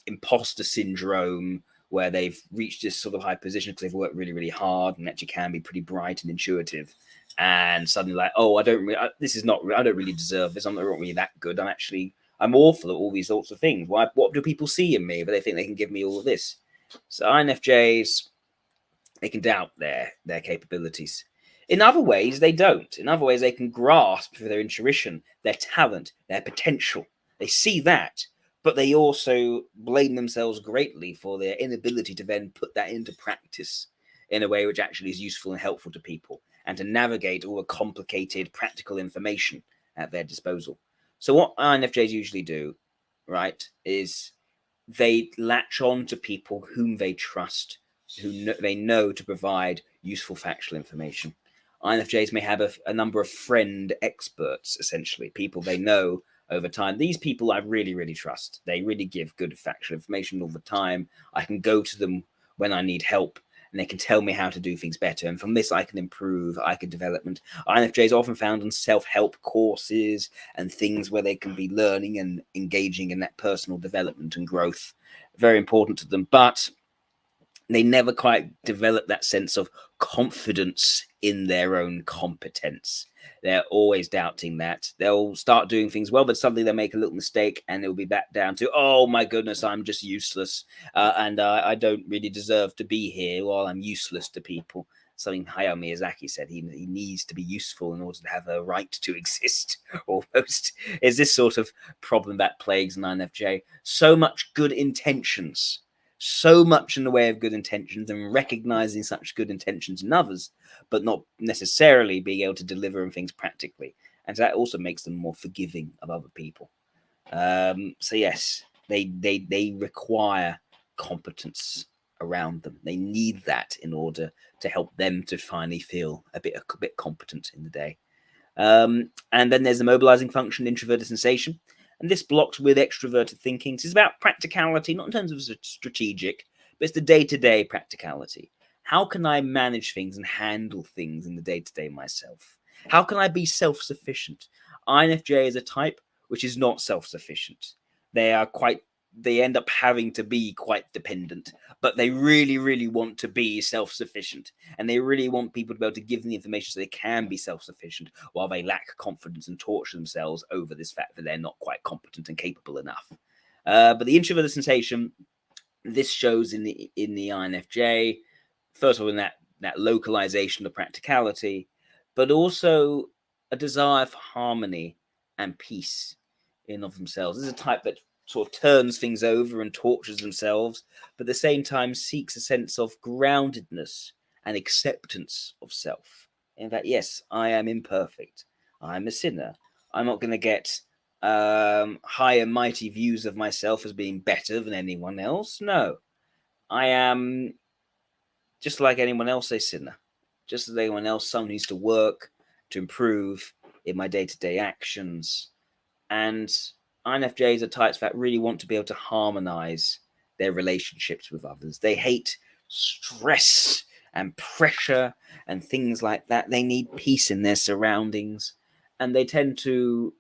imposter syndrome, where they've reached this sort of high position because they've worked really, really hard and actually can be pretty bright and intuitive. And suddenly, like, oh, I don't really deserve this. I'm not really that good. I'm awful at all these sorts of things. What do people see in me? But they think they can give me all of this. So INFJs, they can doubt their capabilities. In other ways, they don't. In other ways, they can grasp for their intuition, their talent, their potential. They see that, but they also blame themselves greatly for their inability to then put that into practice in a way which actually is useful and helpful to people, and to navigate all the complicated practical information at their disposal. So what INFJs usually do, right, is they latch on to people whom they trust, they know to provide useful factual information. INFJs may have a number of friend experts, essentially, people they know over time. These people I really, really trust. They really give good factual information all the time. I can go to them when I need help, and they can tell me how to do things better. And from this, I can improve, I can development. INFJs are often found on self-help courses and things where they can be learning and engaging in that personal development and growth. Very important to them. But they never quite develop that sense of confidence in their own competence. They're always doubting that. They'll start doing things well, but suddenly they'll make a little mistake and it'll be back down to, oh my goodness, I'm just useless. And I don't really deserve to be here, while I'm useless to people. Something Hayao Miyazaki said, he needs to be useful in order to have a right to exist, almost. Is this sort of problem that plagues an INFJ. So much good intentions, so much in the way of good intentions, and recognizing such good intentions in others, but not necessarily being able to deliver things practically. And so that also makes them more forgiving of other people. So yes, they require competence around them. They need that in order to help them to finally feel a bit competent in the day. And then there's the mobilizing function, introverted sensation. And this blocks with extroverted thinking. This is about practicality, not in terms of strategic, but it's the day-to-day practicality. How can I manage things and handle things in the day-to-day myself? How can I be self-sufficient? INFJ is a type which is not self-sufficient. They end up having to be quite dependent, but they really, really want to be self-sufficient. And they really want people to be able to give them the information so they can be self-sufficient, while they lack confidence and torture themselves over this fact that they're not quite competent and capable enough. But the introverted sensation, this shows in the INFJ, first of all, in that localization of practicality, but also a desire for harmony and peace in of themselves. This is a type that sort of turns things over and tortures themselves, but at the same time seeks a sense of groundedness and acceptance of self. In fact, yes, I am imperfect. I'm a sinner. I'm not going to get high and mighty views of myself as being better than anyone else. No, I am just like anyone else, a sinner. Just as anyone else, someone who needs to work to improve in my day-to-day actions. And INFJs are types that really want to be able to harmonize their relationships with others. They hate stress and pressure and things like that. They need peace in their surroundings. And they tend to,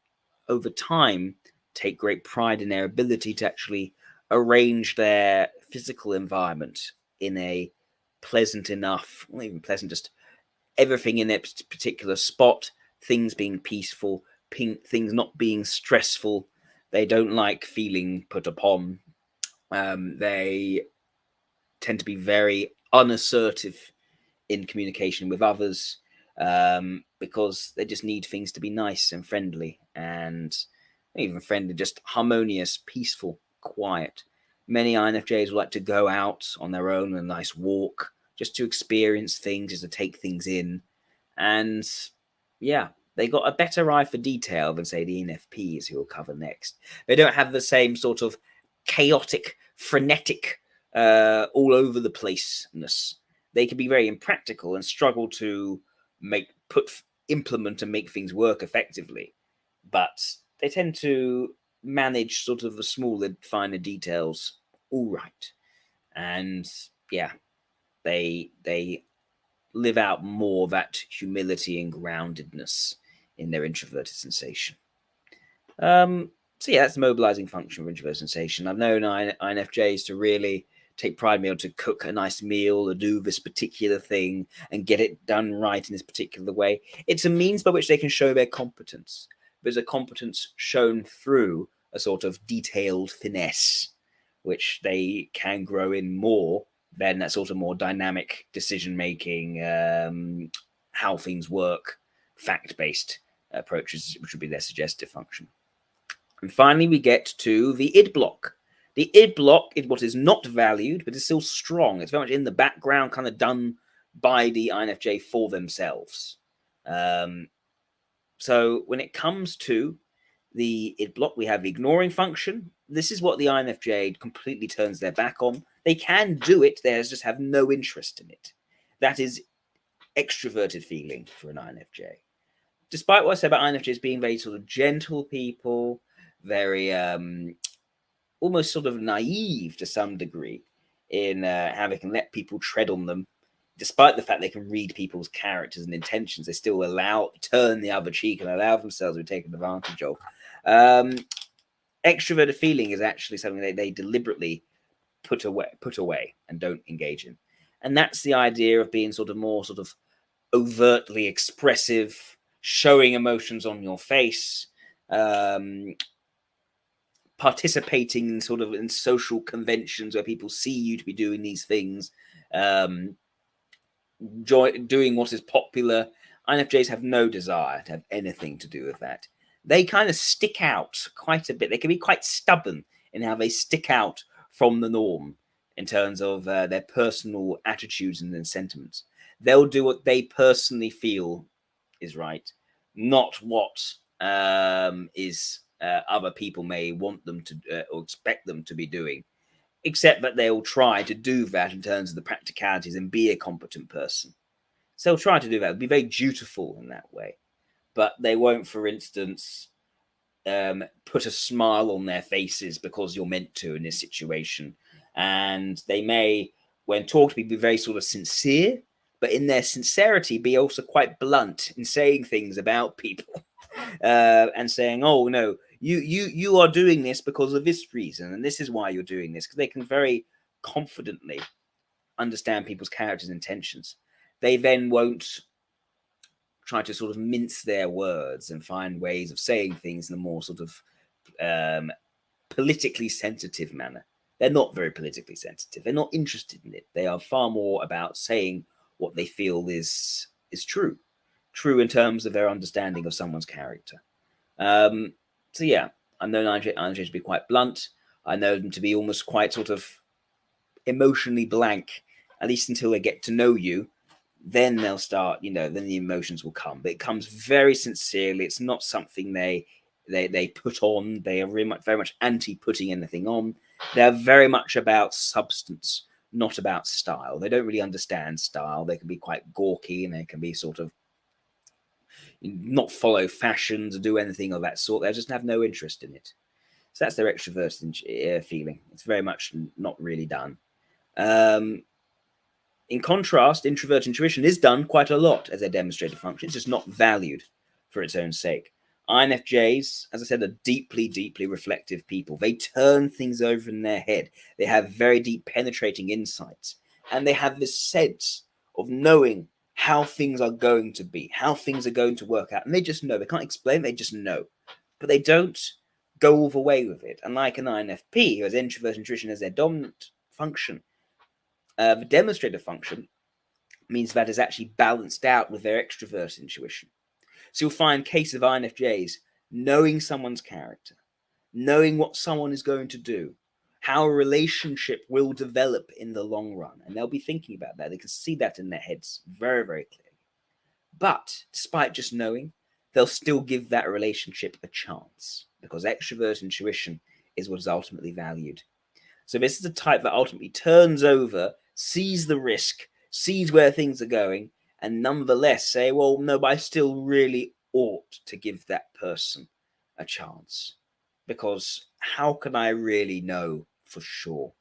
over time, take great pride in their ability to actually arrange their physical environment in a pleasant enough, not even pleasant, just everything in their particular spot, things being peaceful, things not being stressful. They don't like feeling put upon. They tend to be very unassertive in communication with others, because they just need things to be nice and friendly, and even friendly, just harmonious, peaceful, quiet. Many INFJs would like to go out on their own on a nice walk, just to experience things, just to take things in. And yeah, they got a better eye for detail than, say, the ENFPs, who we'll cover next. They don't have the same sort of chaotic, frenetic, all over the placeness. They can be very impractical and struggle to implement and make things work effectively. But they tend to manage sort of the smaller, finer details all right. And yeah, they live out more that humility and groundedness in their introverted sensation. So yeah, that's the mobilizing function of introverted sensation. I've known INFJs to really take pride in being able to cook a nice meal or do this particular thing and get it done right in this particular way. It's a means by which they can show their competence. There's a competence shown through a sort of detailed finesse, which they can grow in more than that sort of more dynamic decision making, how things work, fact-based approaches, which would be their suggestive function. And finally, we get to the id block. The id block is what is not valued, but is still strong. It's very much in the background, kind of done by the INFJ for themselves. So when it comes to the id block, we have the ignoring function. This is what the INFJ completely turns their back on. They can do it, they just have no interest in it. That is extroverted feeling for an INFJ. Despite what I said about INFJs being very sort of gentle people, very almost sort of naive to some degree in how they can let people tread on them, despite the fact they can read people's characters and intentions, they still turn the other cheek and allow themselves to be taken advantage of. Extroverted feeling is actually something they deliberately put away and don't engage in. And that's the idea of being sort of more sort of overtly expressive, showing emotions on your face, participating in sort of in social conventions where people see you to be doing these things, doing what is popular. INFJs have no desire to have anything to do with that. They kind of stick out quite a bit. They can be quite stubborn in how they stick out from the norm in terms of their personal attitudes and sentiments. They'll do what they personally feel is right, not what is other people may want them to or expect them to be doing, except that they'll try to do that in terms of the practicalities and be a competent person. So they'll try to do that, be very dutiful in that way, but they won't, for instance, put a smile on their faces because you're meant to in this situation. And they may, when talking to people, be very sort of sincere, but in their sincerity, be also quite blunt in saying things about people, and saying, "Oh no, you are doing this because of this reason, and this is why you're doing this," because they can very confidently understand people's characters and intentions. They then won't try to sort of mince their words and find ways of saying things in a more sort of politically sensitive manner. They're not very politically sensitive. They're not interested in it. They are far more about saying what they feel is true in terms of their understanding of someone's character. So yeah, I know INFJs to be quite blunt. I know them to be almost quite sort of emotionally blank, at least until they get to know you. Then they'll start, then the emotions will come. But it comes very sincerely. It's not something they put on. They are very much anti putting anything on. They're very much about substance, not about style. They don't really understand style. They can be quite gawky, and they can be sort of not follow fashions or do anything of that sort. They just have no interest in it. So that's their extroverted feeling. It's very much not really done. In contrast, introvert intuition is done quite a lot as a demonstrated function. It's just not valued for its own sake. INFJs, as I said, are deeply, deeply reflective people. They turn things over in their head. They have very deep, penetrating insights. And they have this sense of knowing how things are going to be, how things are going to work out. And they just know. They can't explain, they just know. But they don't go all the way with it. Unlike an INFP, who has introvert intuition as their dominant function, the demonstrator function means that is actually balanced out with their extrovert intuition. So you'll find cases of INFJs knowing someone's character, knowing what someone is going to do, how a relationship will develop in the long run. And they'll be thinking about that. They can see that in their heads very, very clearly. But despite just knowing, they'll still give that relationship a chance because extrovert intuition is what is ultimately valued. So this is a type that ultimately turns over, sees the risk, sees where things are going, and nonetheless say, well, no, but I still really ought to give that person a chance. Because how can I really know for sure?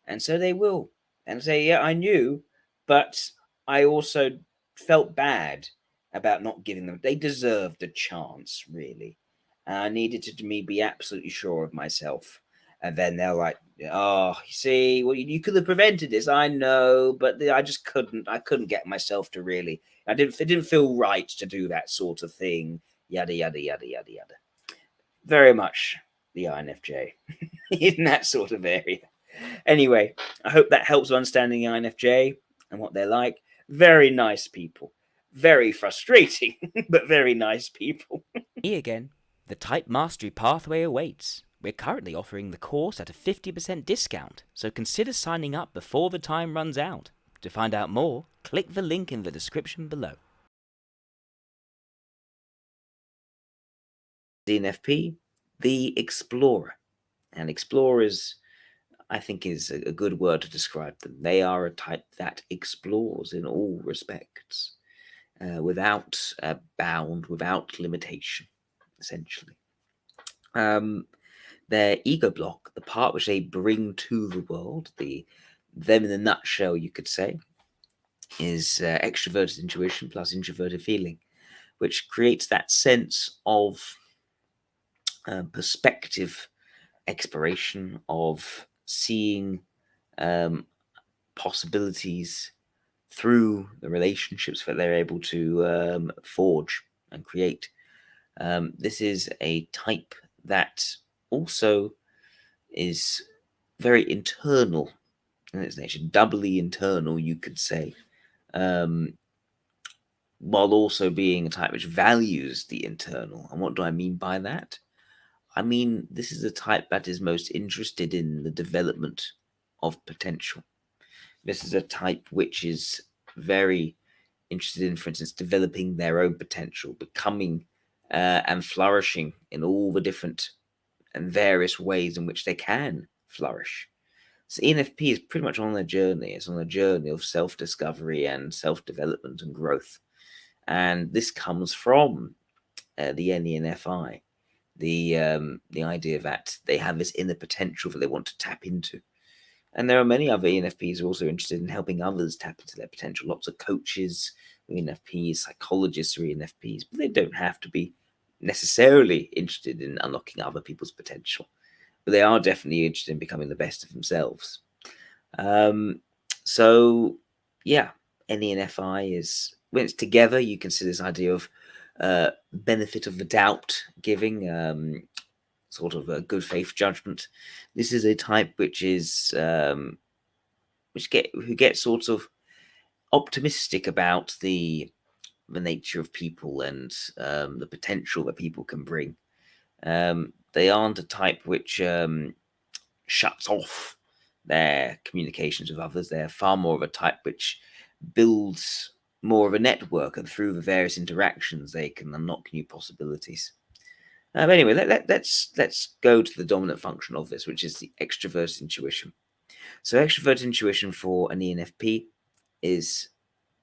And so they will. And say, yeah, I knew, but I also felt bad about not giving them. They deserved a chance, really. And I needed to me be absolutely sure of myself. And then they're like, oh, you see, well, you could have prevented this. I know, but I just couldn't. I couldn't get myself to really. It didn't feel right to do that sort of thing. Yada yada yada yada yada. Very much the INFJ in that sort of area. Anyway, I hope that helps with understanding the INFJ and what they're like. Very nice people. Very frustrating, but very nice people. Me again. The Type Mastery Pathway awaits. We're currently offering the course at a 50% discount, so consider signing up before the time runs out. To find out more, click the link in the description below. The ENFP, the explorer. And explorers, I think, is a good word to describe them. They are a type that explores in all respects, without bound, without limitation, essentially. Their ego block, the part which they bring to the world, them in a nutshell, you could say, is extroverted intuition plus introverted feeling, which creates that sense of perspective exploration, of seeing possibilities through the relationships that they're able to forge and create. This is a type that also is very internal in its nature, doubly internal, you could say, while also being a type which values the internal. And what do I mean by that? I mean, this is a type that is most interested in the development of potential. This is a type which is very interested in, for instance, developing their own potential, becoming and flourishing in all the different and various ways in which they can flourish. So ENFP is pretty much on their journey. It's on a journey of self-discovery and self-development and growth. And this comes from the NENFI, the idea that they have this inner potential that they want to tap into. And there are many other ENFPs who are also interested in helping others tap into their potential. Lots of coaches are ENFPs, psychologists are ENFPs, but they don't have to be necessarily interested in unlocking other people's potential. But they are definitely interested in becoming the best of themselves. So, yeah, NENFI is, when it's together, you can see this idea of benefit of the doubt giving, sort of a good faith judgment. This is a type which is who gets sort of optimistic about the nature of people and the potential that people can bring. They aren't a type which shuts off their communications with others. They're far more of a type which builds more of a network, and through the various interactions, they can unlock new possibilities. Anyway, let's go to the dominant function of this, which is the extrovert intuition. So, extrovert intuition for an ENFP is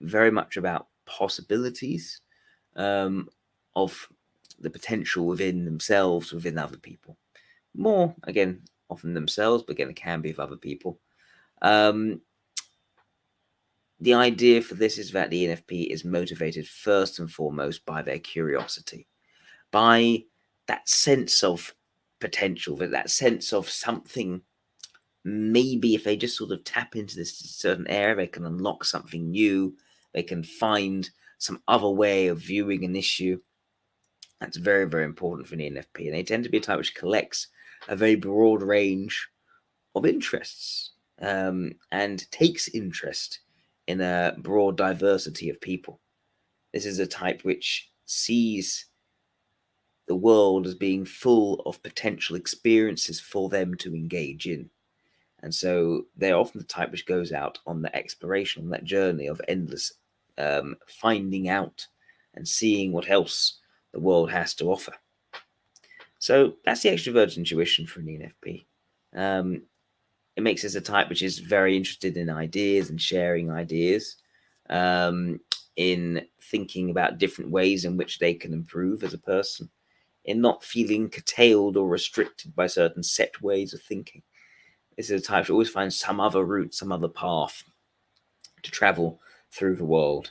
very much about possibilities of the potential within themselves, within other people. More, again, often themselves, but again, it can be of other people. The idea for this is that the ENFP is motivated first and foremost by their curiosity, by that sense of potential, that sense of something. Maybe if they just sort of tap into this certain area, they can unlock something new. They can find some other way of viewing an issue. That's very, very important for an ENFP. And they tend to be a type which collects a very broad range of interests and takes interest in a broad diversity of people. This is a type which sees the world as being full of potential experiences for them to engage in. And so they're often the type which goes out on the exploration, on that journey of endless finding out and seeing what else the world has to offer. So that's the extrovert intuition for an ENFP. It makes us a type which is very interested in ideas and sharing ideas, in thinking about different ways in which they can improve as a person, in not feeling curtailed or restricted by certain set ways of thinking. This is a type that always finds some other route, some other path to travel through the world.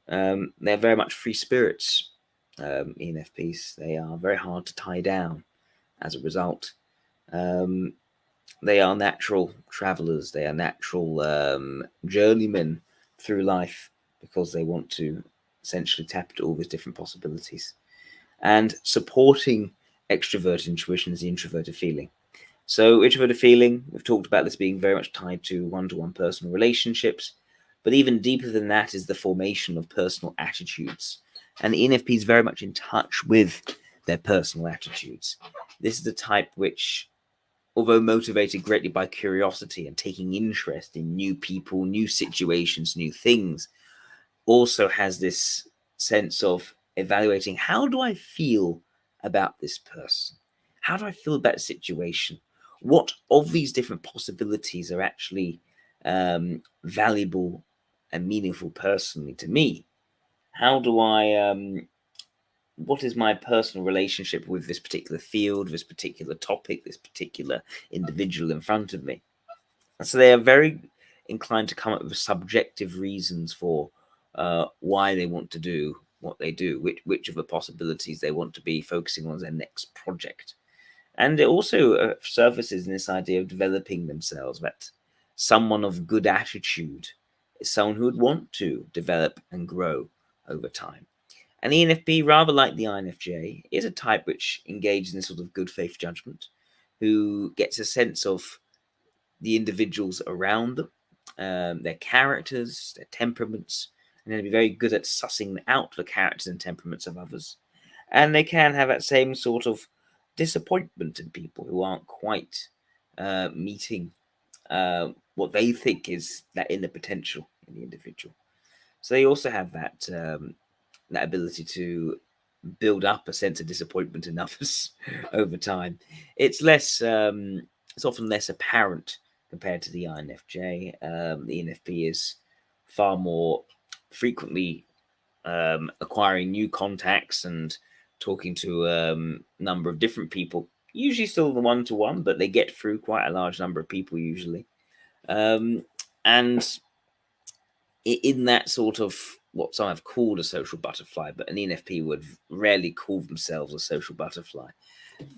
They're very much free spirits, ENFPs. They are very hard to tie down as a result. They are natural travelers. They are natural journeymen through life because they want to essentially tap into all these different possibilities. And supporting extrovert intuition is the introverted feeling. So, introverted feeling, we've talked about this being very much tied to one-to-one personal relationships, but even deeper than that is the formation of personal attitudes. And ENFP is very much in touch with their personal attitudes. This is the type which, although motivated greatly by curiosity and taking interest in new people, new situations, new things, also has this sense of evaluating, how do I feel about this person? How do I feel about the situation? What of these different possibilities are actually valuable and meaningful personally to me? How do I, what is my personal relationship with this particular field, this particular topic, this particular individual in front of me? And so they are very inclined to come up with subjective reasons for why they want to do what they do, which of the possibilities they want to be focusing on as their next project. And it also surfaces in this idea of developing themselves, that someone of good attitude, is someone who would want to develop and grow over time. And the ENFP, rather like the INFJ, is a type which engages in sort of good faith judgment, who gets a sense of the individuals around them, their characters, their temperaments, and they'll be very good at sussing out the characters and temperaments of others. And they can have that same sort of disappointment in people who aren't quite meeting what they think is that inner potential in the individual. So they also have that ability to build up a sense of disappointment in others over time. It's less, it's often less apparent compared to the INFJ. The ENFP is far more frequently acquiring new contacts and talking to a number of different people. Usually still the one-to-one, but they get through quite a large number of people usually. And in that sort of what some have called a social butterfly, but an ENFP would rarely call themselves a social butterfly.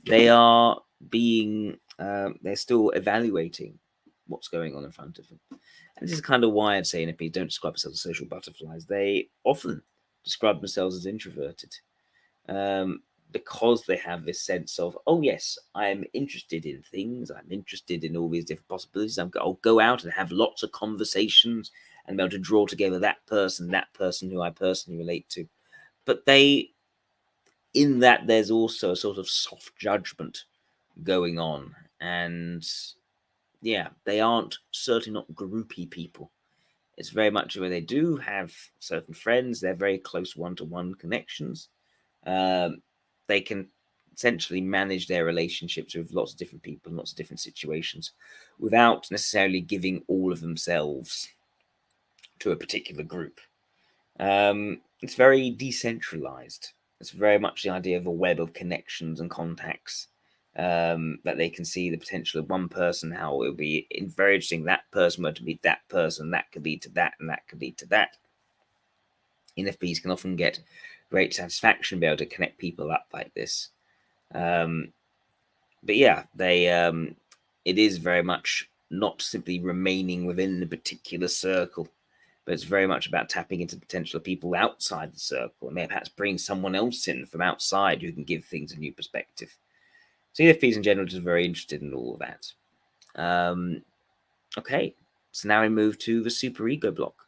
They are being, they're still evaluating what's going on in front of them. And this is kind of why I'd say ENFPs don't describe themselves as social butterflies. They often describe themselves as introverted. Because they have this sense of, oh yes, I'm interested in things, I'm interested in all these different possibilities. I'll go out and have lots of conversations and be able to draw together that person who I personally relate to. But in that, there's also a sort of soft judgment going on. And yeah, they aren't certainly not groupie people. It's very much where they do have certain friends, they're very close one-to-one connections. They can essentially manage their relationships with lots of different people in lots of different situations without necessarily giving all of themselves to a particular group. It's very decentralized. It's very much the idea of a web of connections and contacts, that they can see the potential of one person, how it would be very interesting that person were to meet that person, that could lead to that, and that could lead to that. ENFPs can often get great satisfaction being able to connect people up like this. But yeah, it is very much not simply remaining within the particular circle, but it's very much about tapping into the potential of people outside the circle and maybe perhaps bring someone else in from outside who can give things a new perspective. So ENFPs in general are just very interested in all of that. Okay, so now we move to the superego block.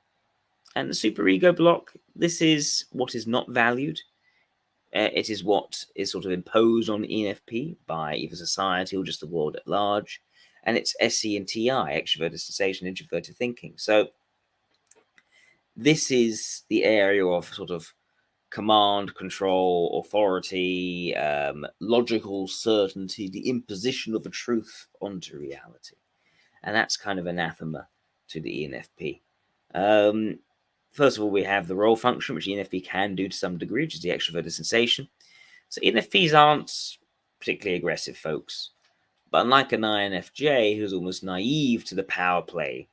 And the superego block, this is what is not valued. It is what is sort of imposed on ENFP by either society or just the world at large. And it's SE and TI, extroverted sensation, introverted thinking. So this is the area of sort of command, control, authority, logical certainty, the imposition of a truth onto reality. And that's kind of anathema to the ENFP. First of all, we have the role function, which ENFP can do to some degree, which is the extroverted sensation. So ENFPs aren't particularly aggressive folks. But unlike an INFJ, who's almost naive to the power play,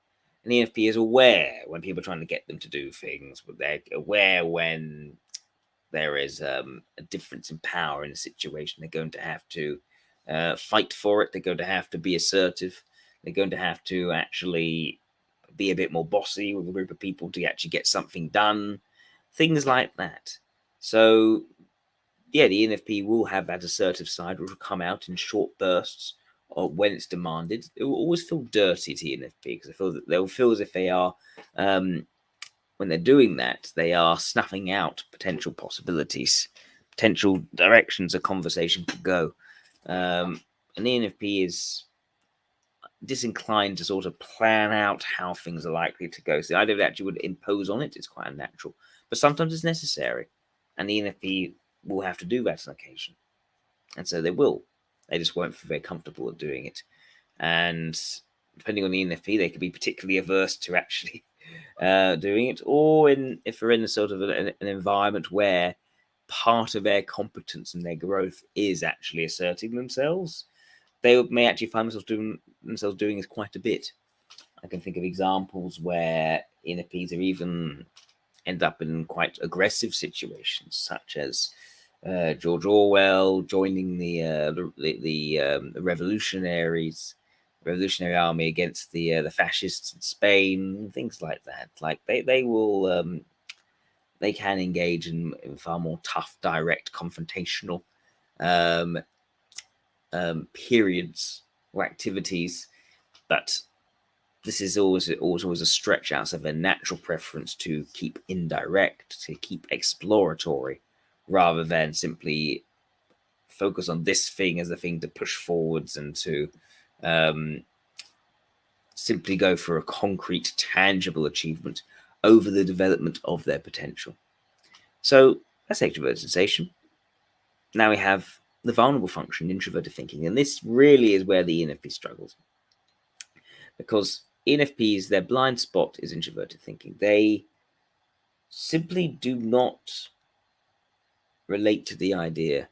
an ENFP is aware when people are trying to get them to do things, but they're aware when there is a difference in power in a situation. They're going to have to fight for it. They're going to have to be assertive. They're going to have to actually be a bit more bossy with a group of people to actually get something done. Things like that. So, yeah, the ENFP will have that assertive side, which will come out in short bursts or when it's demanded. It will always feel dirty to ENFP because they'll feel as if they are, when they're doing that, they are snuffing out potential possibilities, potential directions a conversation could go. And the ENFP is disinclined to sort of plan out how things are likely to go. So the idea that actually would impose on it is quite unnatural, but sometimes it's necessary, and the ENFP will have to do that on occasion, and so they will. They just won't feel very comfortable at doing it, and depending on the ENFP, they could be particularly averse to actually doing it, or if they're in a sort of an environment where part of their competence and their growth is actually asserting themselves, they may actually find themselves doing this quite a bit. I can think of examples where ENFPs have even end up in quite aggressive situations, such as George Orwell joining the revolutionaries, Revolutionary Army against the fascists in Spain, things like that. Like they will they can engage in far more tough, direct, confrontational um, periods or activities, but this is always a stretch out of a natural preference to keep indirect, to keep exploratory, rather than simply focus on this thing as a thing to push forwards and to um, simply go for a concrete, tangible achievement over the development of their potential. So that's extroverted sensation. Now we have the vulnerable function, introverted thinking, and this really is where the ENFP struggles, because ENFPs, their blind spot is introverted thinking. They simply do not relate to the idea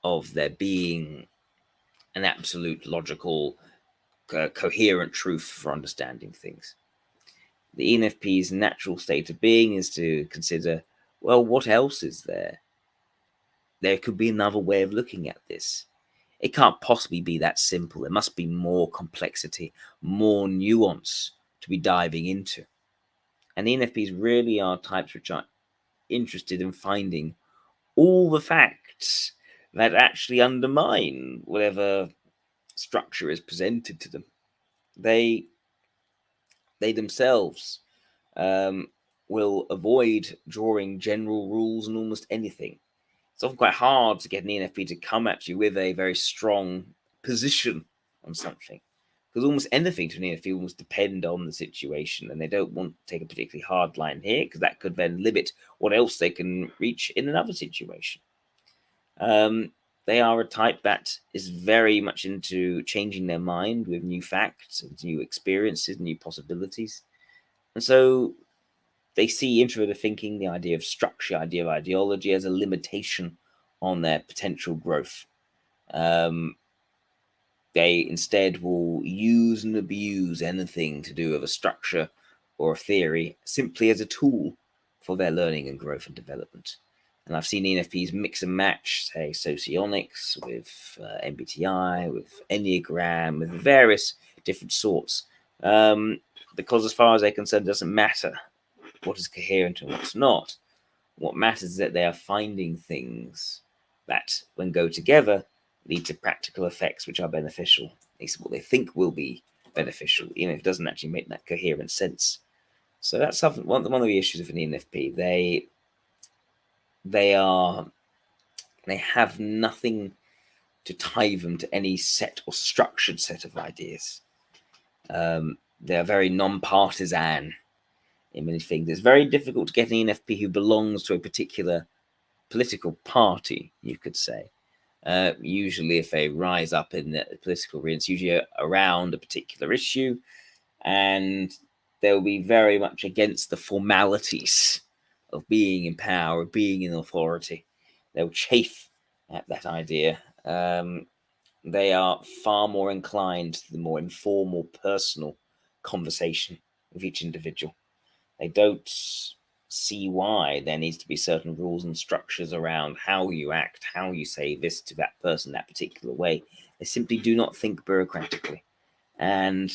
of there being an absolute logical, coherent truth for understanding things. The ENFP's natural state of being is to consider, well, what else is there? There could be another way of looking at this. It can't possibly be that simple. There must be more complexity, more nuance to be diving into. And ENFPs really are types which are interested in finding all the facts that actually undermine whatever structure is presented to them. They themselves um, will avoid drawing general rules on almost anything. It's often quite hard to get an ENFP to come at you with a very strong position on something, because almost anything to an ENFP will almost depend on the situation, and they don't want to take a particularly hard line here because that could then limit what else they can reach in another situation. They are a type that is very much into changing their mind with new facts and new experiences, new possibilities. And so they see introverted thinking, the idea of structure, idea of ideology, as a limitation on their potential growth. Um, they instead will use and abuse anything to do with a structure or a theory simply as a tool for their learning and growth and development. And I've seen ENFPs mix and match, say, socionics with MBTI, with Enneagram, with various different sorts. Because as far as they're concerned, it doesn't matter what is coherent and what's not. What matters is that they are finding things that, when go together, lead to practical effects which are beneficial. At least what they think will be beneficial, even if it doesn't actually make that coherent sense. So that's something. One of the issues of an ENFP. They have nothing to tie them to any set or structured set of ideas. They are very non-partisan in many things. It's very difficult to get an ENFP who belongs to a particular political party, you could say. Usually, if they rise up in the political arena, it's usually around a particular issue, and they'll be very much against the formalities of being in power, of being in authority. They'll chafe at that idea. They are far more inclined to the more informal, personal conversation with each individual. They don't see why there needs to be certain rules and structures around how you act, how you say this to that person that particular way. They simply do not think bureaucratically. And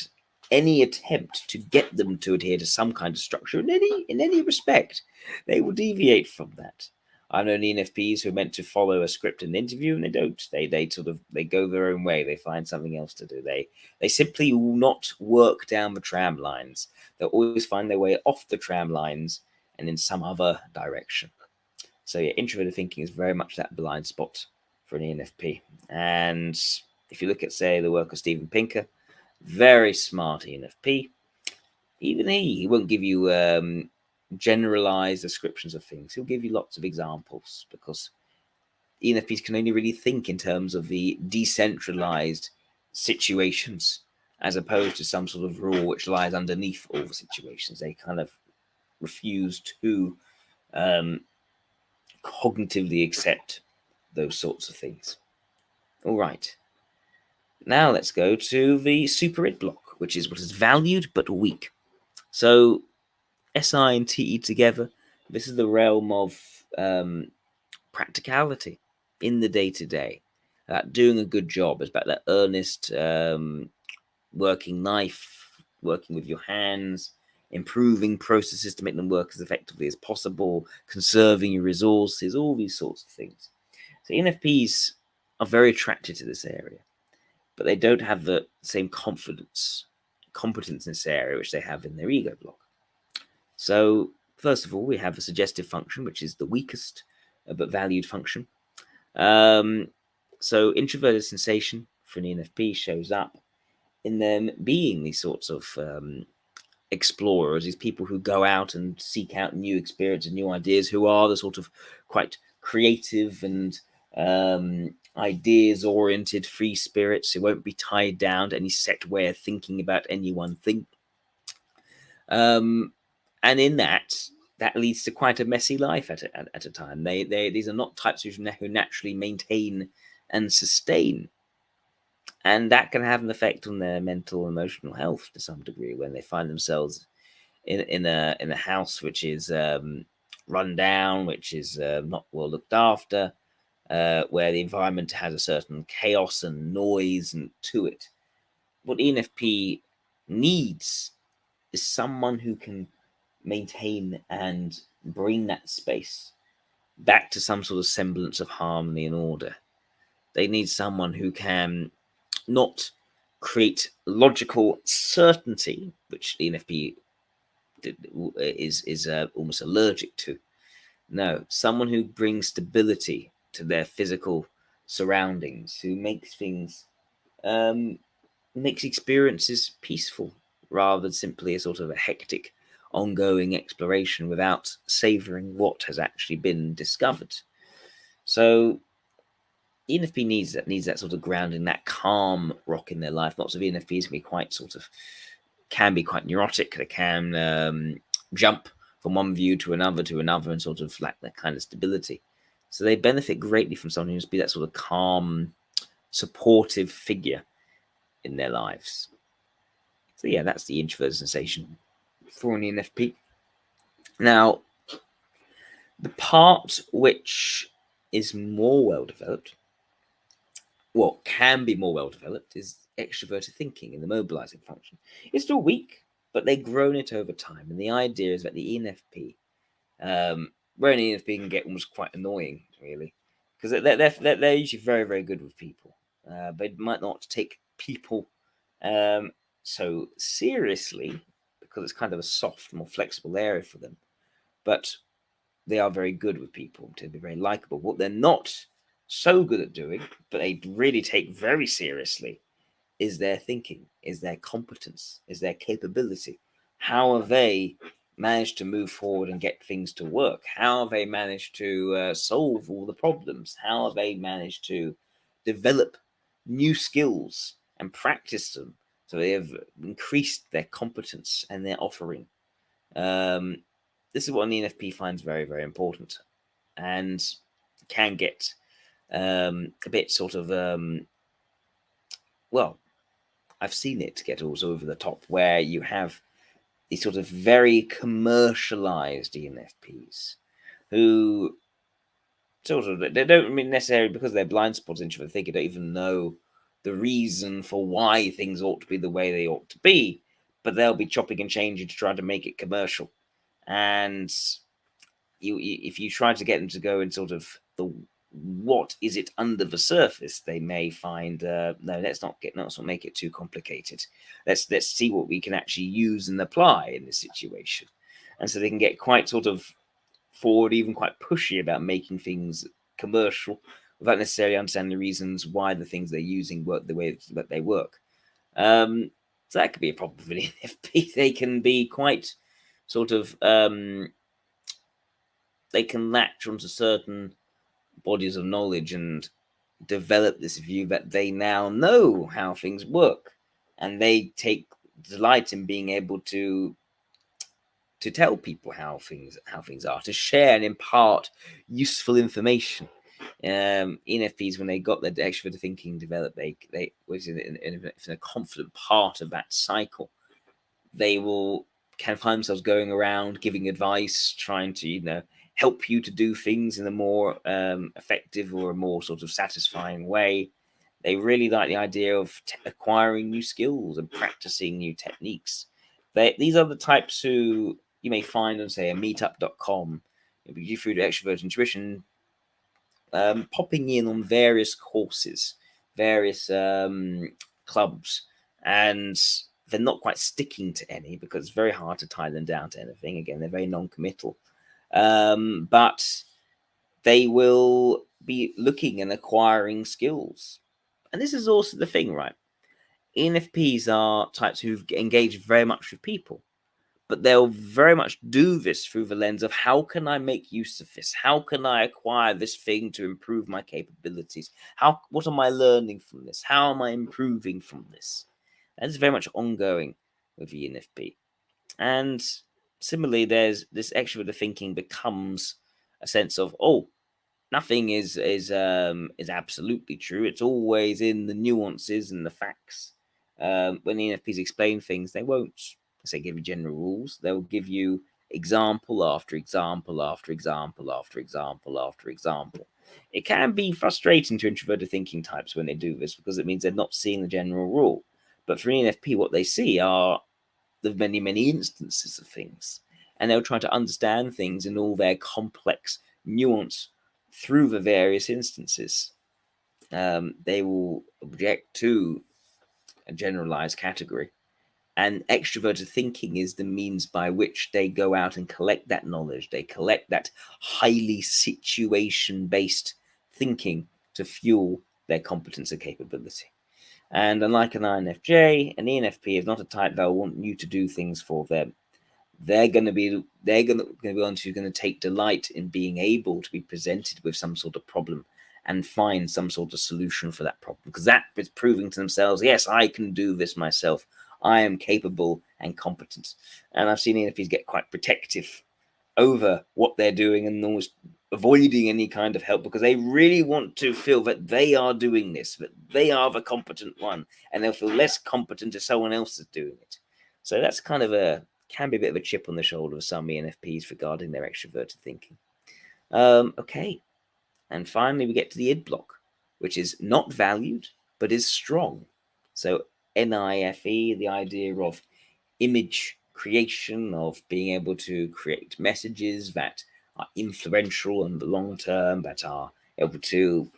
any attempt to get them to adhere to some kind of structure in any respect, they will deviate from that. I've known ENFPs who are meant to follow a script in an interview, and they don't. They go their own way. They find something else to do. They simply will not work down the tram lines. They'll always find their way off the tram lines and in some other direction. So yeah, introverted thinking is very much that blind spot for an ENFP. And if you look at, say, the work of Steven Pinker, very smart ENFP. Even he won't give you generalized descriptions of things. He'll give you lots of examples, because ENFPs can only really think in terms of the decentralized situations, as opposed to some sort of rule which lies underneath all the situations. They kind of refuse to cognitively accept those sorts of things. All right. Now let's go to the super id block, which is what is valued but weak. So SI and TE together, this is the realm of practicality in the day-to-day. Doing a good job. It's about that earnest working knife, working with your hands, improving processes to make them work as effectively as possible, conserving your resources, all these sorts of things. So ENFPs are very attracted to this area, but they don't have the same competence in this area which they have in their ego block. So first of all, we have the suggestive function, which is the weakest but valued function. So introverted sensation for an ENFP shows up in them being these sorts of explorers, these people who go out and seek out new experience and new ideas, who are the sort of quite creative and ideas oriented free spirits who won't be tied down to any set way of thinking about any one thing. And in that leads to quite a messy life at a time. These are not types who naturally maintain and sustain, and that can have an effect on their mental and emotional health to some degree when they find themselves in a house which is run down, which is not well looked after, where the environment has a certain chaos and noise and to it. What ENFP needs is someone who can maintain and bring that space back to some sort of semblance of harmony and order. They need someone who can not create logical certainty, which the ENFP is almost allergic to. No, someone who brings stability to their physical surroundings, who makes things, makes experiences peaceful rather than simply a sort of a hectic, ongoing exploration without savoring what has actually been discovered. So ENFP needs that sort of grounding, that calm rock in their life. Lots of ENFPs can be quite neurotic. They can jump from one view to another and sort of lack that kind of stability. So they benefit greatly from someone who's be that sort of calm, supportive figure in their lives. So yeah, that's the introverted sensation for an ENFP. Now, the part which is more well developed, what can be more well developed, is extroverted thinking in the mobilizing function. It's still weak, but they've grown it over time. And the idea is that the ENFP, where an ENFP can get almost quite annoying, really, because they're usually very, very good with people. They might not take people so seriously because it's kind of a soft, more flexible area for them. But they are very good with people, to be very likable. What they're not so good at doing, but they really take very seriously, is their thinking, is their competence, is their capability. How have they managed to move forward and get things to work? How have they managed to solve all the problems? How have they managed to develop new skills and practice them? So they have increased their competence and their offering. This is what an ENFP finds very, very important, and can get a bit sort of well, I've seen it get also over the top, where you have these sort of very commercialized ENFPs who sort of, they don't mean necessarily because they're blind spots into it, they don't even know the reason for why things ought to be the way they ought to be, but they'll be chopping and changing to try to make it commercial. And if you try to get them to go in sort of the what is it under the surface, they may find no, let's not make it too complicated. Let's see what we can actually use and apply in this situation. And so they can get quite sort of forward, even quite pushy about making things commercial without necessarily understanding the reasons why the things they're using work the way that they work. So that could be a problem for an ENFP. They can be quite sort of they can latch onto certain bodies of knowledge and develop this view that they now know how things work, and they take delight in being able to tell people how things are, to share and impart useful information. ENFPs, when they got their extroverted thinking developed, they was in a confident part of that cycle. They can find themselves going around giving advice, trying to help you to do things in a more effective or a more sort of satisfying way. They really like the idea of acquiring new skills and practicing new techniques. These are the types who you may find on, say, a meetup.com, through the extrovert intuition, popping in on various courses, various clubs, and they're not quite sticking to any because it's very hard to tie them down to anything. Again, they're very non-committal, but they will be looking and acquiring skills. And this is also the thing, right? ENFPs are types who engage very much with people, but they'll very much do this through the lens of how can I make use of this? How can I acquire this thing to improve my capabilities? What am I learning from this? How am I improving from this? That is very much ongoing with the ENFP. And similarly, there's this extrovert thinking becomes a sense of, oh, nothing is absolutely true. It's always in the nuances and the facts. When the ENFPs explain things, they won't say give you general rules. They'll give you example after example after example after example after example. It can be frustrating to introverted thinking types when they do this because it means they're not seeing the general rule. But for ENFP, what they see are the many instances of things, and they'll try to understand things in all their complex nuance through the various instances. They will object to a generalized category, and extroverted thinking is the means by which they go out and collect that knowledge. They collect that highly situation based thinking to fuel their competence and capability. And unlike an INFJ, an ENFP is not a type that will want you to do things for them. They're going to be ones who are going to take delight in being able to be presented with some sort of problem and find some sort of solution for that problem, because that is proving to themselves, yes, I can do this myself. I am capable and competent. And I've seen ENFPs get quite protective over what they're doing and almost avoiding any kind of help because they really want to feel that they are doing this, that they are the competent one, and they'll feel less competent if someone else is doing it. So that's kind of can be a bit of a chip on the shoulder of some ENFPs regarding their extroverted thinking. Okay, and finally we get to the id block, which is not valued but is strong. So NIFE, the idea of image creation, of being able to create messages that are influential in the long term, that are able to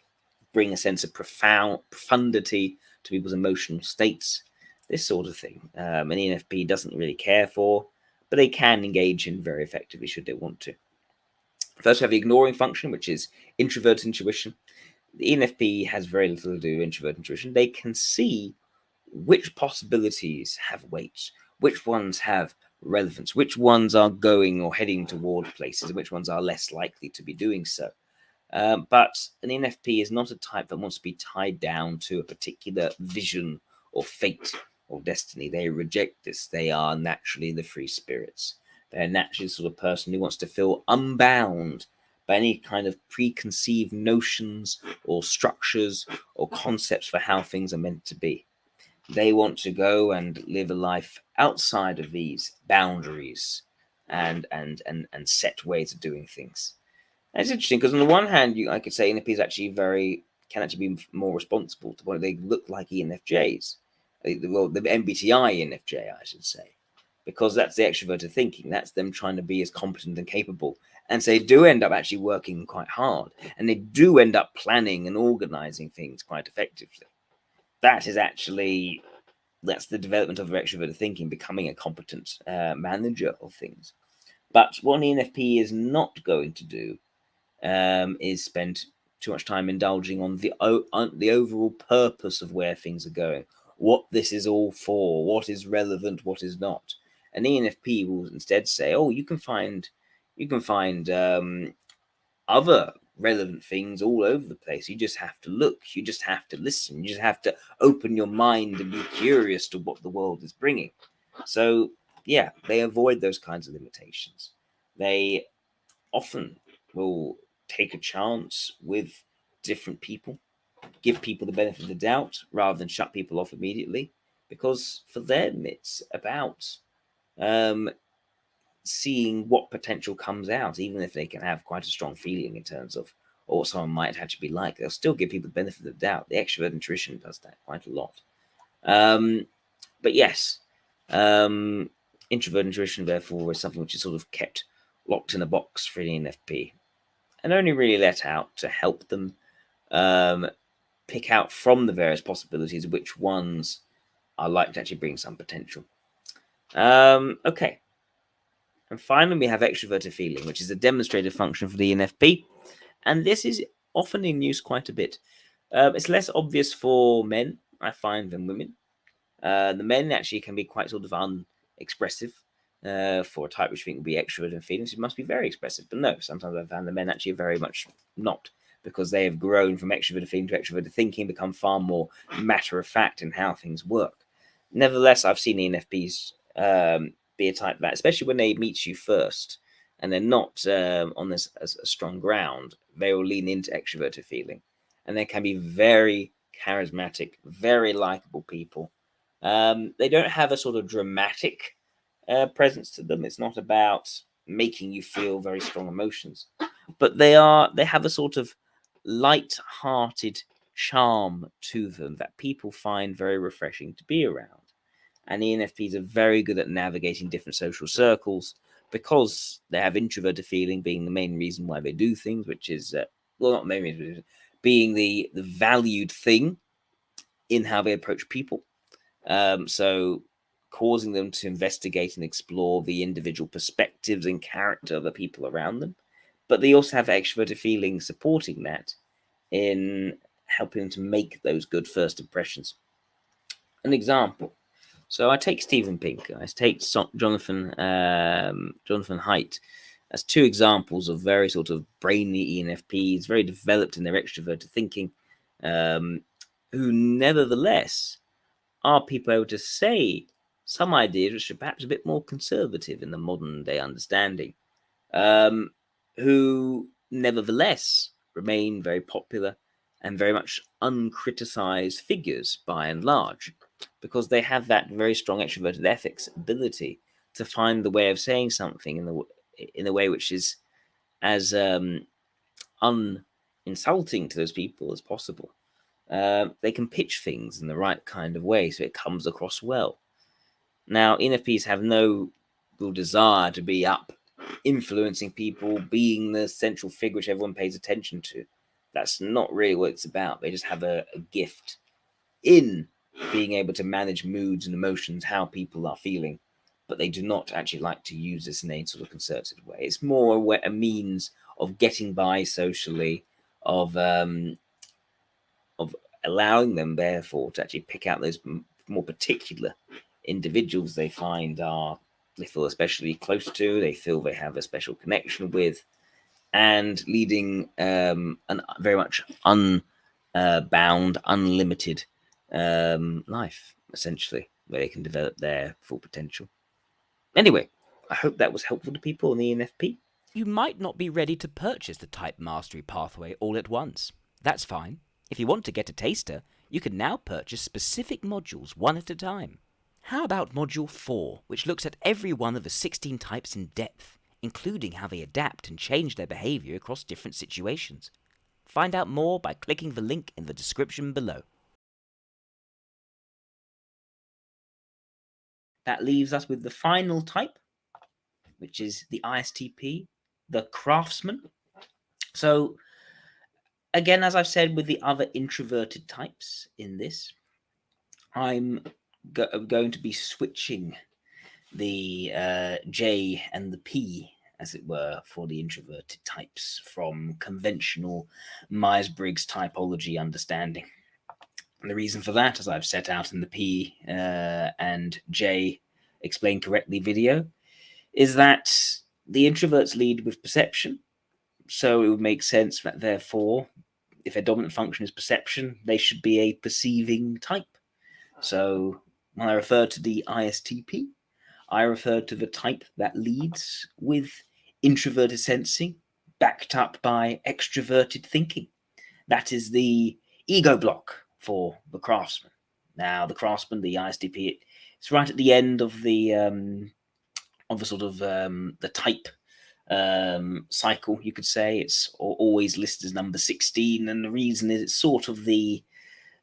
bring a sense of profundity to people's emotional states, this sort of thing. An ENFP doesn't really care for, but they can engage in very effectively should they want to. First, we have the ignoring function, which is introvert intuition. The ENFP has very little to do with introvert intuition. They can see which possibilities have weight, which ones have relevance, which ones are going or heading toward places, and which ones are less likely to be doing so. But an ENFP is not a type that wants to be tied down to a particular vision or fate or destiny. They reject this. They are naturally the free spirits. They're naturally the sort of person who wants to feel unbound by any kind of preconceived notions or structures or concepts for how things are meant to be. They want to go and live a life outside of these boundaries and set ways of doing things. And it's interesting because on the one hand, I could say ENFP is actually can actually be more responsible to what they look like ENFJs. Well, the MBTI ENFJ, I should say, because that's the extroverted thinking. That's them trying to be as competent and capable. And so they do end up actually working quite hard, and they do end up planning and organizing things quite effectively. That's the development of extroverted thinking, becoming a competent manager of things. But what an ENFP is not going to do is spend too much time indulging on the overall purpose of where things are going, what this is all for, what is relevant, what is not. An ENFP will instead say, "Oh, you can find other relevant things all over the place. You just have to look. You just have to listen. You just have to open your mind and be curious to what the world is bringing." So, yeah, they avoid those kinds of limitations. They often will take a chance with different people, give people the benefit of the doubt rather than shut people off immediately, because for them it's about um, seeing what potential comes out, even if they can have quite a strong feeling in terms of or what someone might actually be like. They'll still give people the benefit of the doubt. The extrovert intuition does that quite a lot. But yes, introvert intuition, therefore, is something which is sort of kept locked in a box for an ENFP and only really let out to help them pick out from the various possibilities which ones are likely to actually bring some potential. Okay. And finally, we have extroverted feeling, which is a demonstrated function for the ENFP. And this is often in use quite a bit. It's less obvious for men, I find, than women. The men actually can be quite sort of unexpressive for a type which I think would be extrovert and feelings. It must be very expressive, but no, sometimes I've found the men actually very much not, because they have grown from extroverted feeling to extroverted thinking, become far more matter of fact in how things work. Nevertheless, I've seen ENFPs be a type that, especially when they meet you first and they're not on this as a strong ground, they will lean into extroverted feeling, and they can be very charismatic, very likable people. They don't have a sort of dramatic presence to them. It's not about making you feel very strong emotions, but they have a sort of light-hearted charm to them that people find very refreshing to be around. And ENFPs are very good at navigating different social circles because they have introverted feeling being the main reason why they do things, which is well, not main reason, being the valued thing in how they approach people. So causing them to investigate and explore the individual perspectives and character of the people around them. But they also have extroverted feelings supporting that in helping them to make those good first impressions. An example. So I take Steven Pink, I take Jonathan Haidt as two examples of very sort of brainy ENFPs, very developed in their extroverted thinking, who nevertheless are people able to say some ideas which are perhaps a bit more conservative in the modern day understanding, who nevertheless remain very popular and very much uncriticized figures by and large, because they have that very strong extroverted ethics ability to find the way of saying something in a way which is as uninsulting to those people as possible. They can pitch things in the right kind of way so it comes across well. Now, ENFPs have no real desire to be up influencing people, being the central figure which everyone pays attention to. That's not really what it's about. They just have a gift in being able to manage moods and emotions, how people are feeling, but they do not actually like to use this in a sort of concerted way. It's more a means of getting by socially, of allowing them, therefore, to actually pick out those more particular individuals they find they feel especially close to, they feel they have a special connection with, and leading an very much unbound, unlimited life, essentially, where they can develop their full potential. Anyway, I hope that was helpful to people in the ENFP. You might not be ready to purchase the Type Mastery Pathway all at once. That's fine. If you want to get a taster, you can now purchase specific modules one at a time. How about Module 4, which looks at every one of the 16 types in depth, including how they adapt and change their behaviour across different situations? Find out more by clicking the link in the description below. That leaves us with the final type, which is the ISTP, the craftsman. So, again, as I've said with the other introverted types in this, I'm going to be switching the J and the P, as it were, for the introverted types from conventional Myers-Briggs typology understanding. And the reason for that, as I've set out in the P and J Explained Correctly video, is that the introverts lead with perception. So it would make sense that, therefore, if their dominant function is perception, they should be a perceiving type. So when I refer to the ISTP, I refer to the type that leads with introverted sensing, backed up by extroverted thinking. That is the ego block for the craftsman. Now, the craftsman, the ISTP, it's right at the end of the sort of the type cycle, you could say. It's always listed as number 16, and the reason is it's sort of the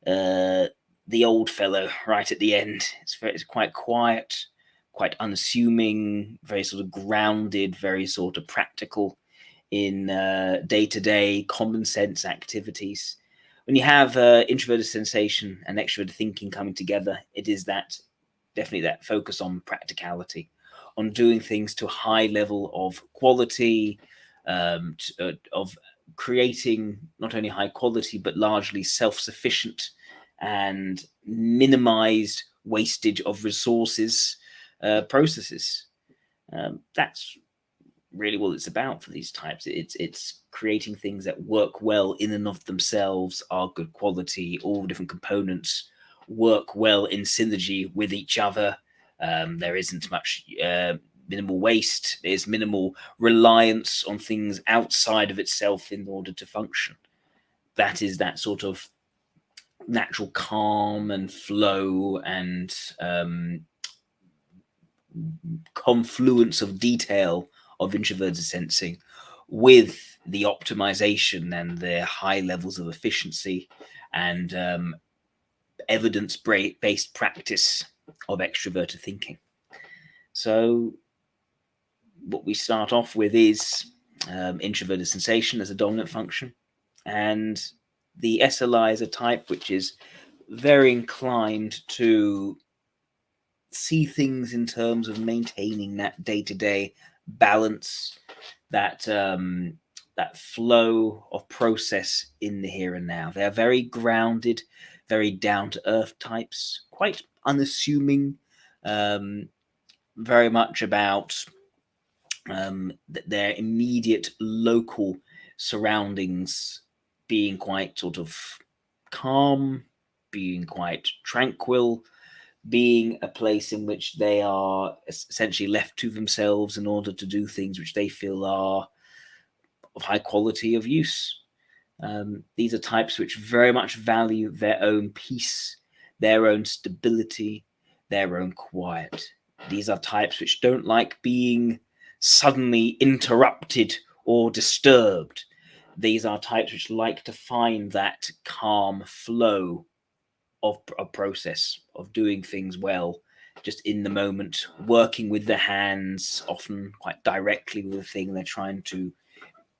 old fellow right at the end. It's quite quiet, quite unassuming, very sort of grounded, very sort of practical in day-to-day common sense activities. When you have introverted sensation and extroverted thinking coming together, it is definitely that focus on practicality, on doing things to a high level of quality, of creating not only high quality but largely self-sufficient and minimized wastage of resources processes. That's really what it's about for these types. It's creating things that work well in and of themselves, are good quality, all different components work well in synergy with each other. There isn't much minimal waste. There's minimal reliance on things outside of itself in order to function. That is that sort of natural calm and flow and confluence of detail of introverted sensing with the optimization and the high levels of efficiency and evidence-based practice of extroverted thinking. So what we start off with is introverted sensation as a dominant function, and the SLI is a type which is very inclined to see things in terms of maintaining that day-to-day balance, that that flow of process in the here and now. They are very grounded, very down-to-earth types, quite unassuming, very much about their immediate local surroundings being quite sort of calm, being quite tranquil, being a place in which they are essentially left to themselves in order to do things which they feel are of high quality of use. These are types which very much value their own peace, their own stability, their own quiet. These are types which don't like being suddenly interrupted or disturbed. These are types which like to find that calm flow of a process of doing things well, just in the moment, working with their hands, often quite directly with the thing they're trying to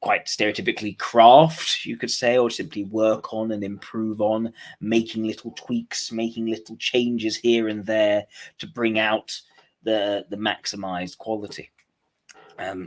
quite stereotypically craft, you could say, or simply work on and improve on, making little tweaks, making little changes here and there to bring out the maximized quality.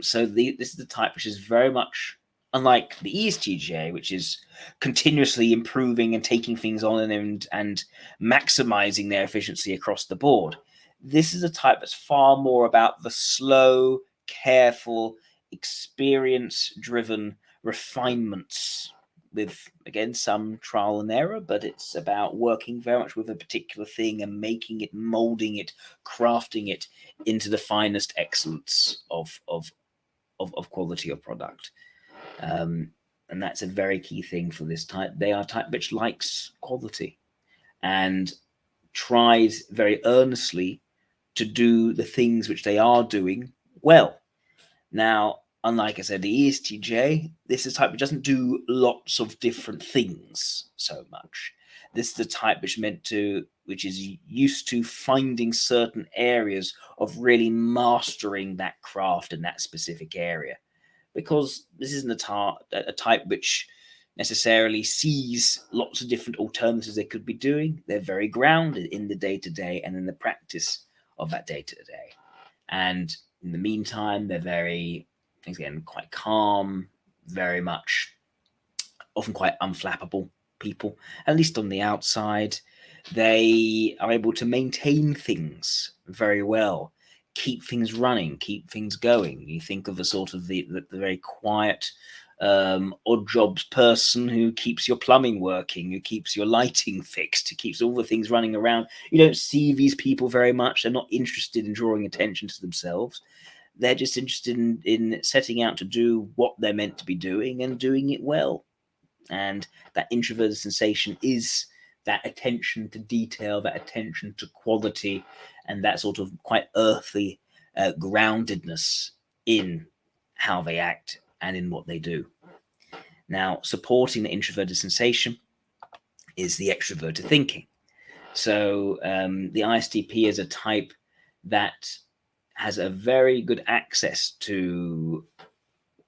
So this is the type which is very much unlike the ESTJ, which is continuously improving and taking things on and maximizing their efficiency across the board. This is a type that's far more about the slow, careful, experience-driven refinements with, again, some trial and error, but it's about working very much with a particular thing and making it, molding it, crafting it into the finest excellence of quality of product. And that's a very key thing for this type. They are a type which likes quality and tries very earnestly to do the things which they are doing well. Now, unlike I said, the ESTJ, this is a type which doesn't do lots of different things so much. This is the type which is used to finding certain areas of really mastering that craft in that specific area. Because this isn't a type which necessarily sees lots of different alternatives they could be doing. They're very grounded in the day-to-day and in the practice of that day-to-day. And in the meantime, they're very, again, quite calm, very much, often quite unflappable people, at least on the outside. They are able to maintain things very well, keep things running, keep things going. You think of the sort of the very quiet, odd jobs person who keeps your plumbing working, who keeps your lighting fixed, who keeps all the things running around. You don't see these people very much. They're not interested in drawing attention to themselves. They're just interested in setting out to do what they're meant to be doing and doing it well. And that introverted sensation is that attention to detail, that attention to quality, and that sort of quite earthy groundedness in how they act and in what they do. Now, supporting the introverted sensation is the extroverted thinking. So the ISTP is a type that has a very good access to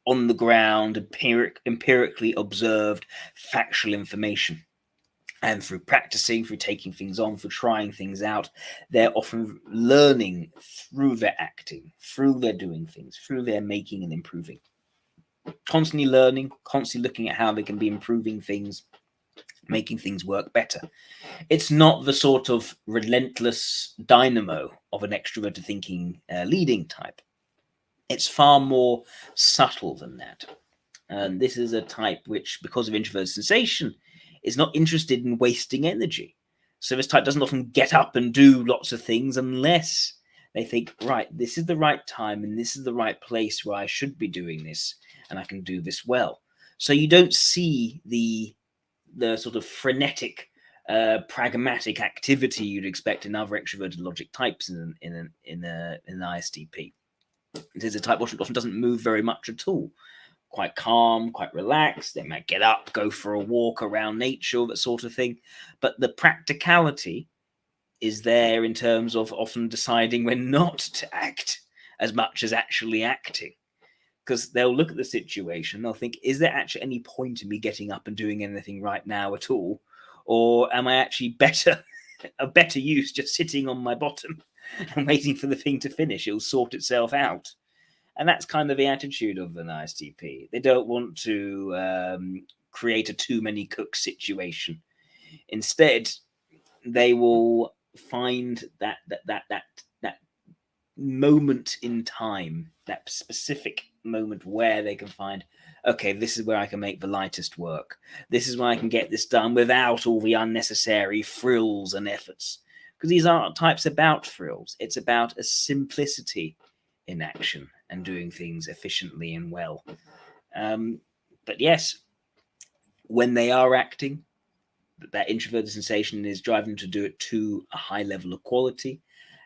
on the ground, empirically observed factual information. And through practicing, through taking things on, through trying things out, they're often learning through their acting, through their doing things, through their making and improving. Constantly learning, constantly looking at how they can be improving things, making things work better. It's not the sort of relentless dynamo of an extroverted thinking leading type. It's far more subtle than that. And this is a type which, because of introverted sensation, is not interested in wasting energy. So this type doesn't often get up and do lots of things unless they think, right, this is the right time and this is the right place where I should be doing this and I can do this well. So you don't see the sort of frenetic, pragmatic activity you'd expect in other extroverted logic types in an ISTP. It is a type which often doesn't move very much at all. Quite calm, quite relaxed. They might get up, go for a walk around nature, that sort of thing. But the practicality is there in terms of often deciding when not to act as much as actually acting. Because they'll look at the situation, they'll think, is there actually any point in me getting up and doing anything right now at all? Or am I actually a better use just sitting on my bottom and waiting for the thing to finish? It'll sort itself out. And that's kind of the attitude of an ISTP. They don't want to create a too many cooks situation. Instead, they will find that moment in time, that specific moment where they can find, okay, this is where I can make the lightest work. This is where I can get this done without all the unnecessary frills and efforts. Because these aren't types about frills. It's about a simplicity in action and doing things efficiently and well. But yes, when they are acting, that introverted sensation is driving them to do it to a high level of quality,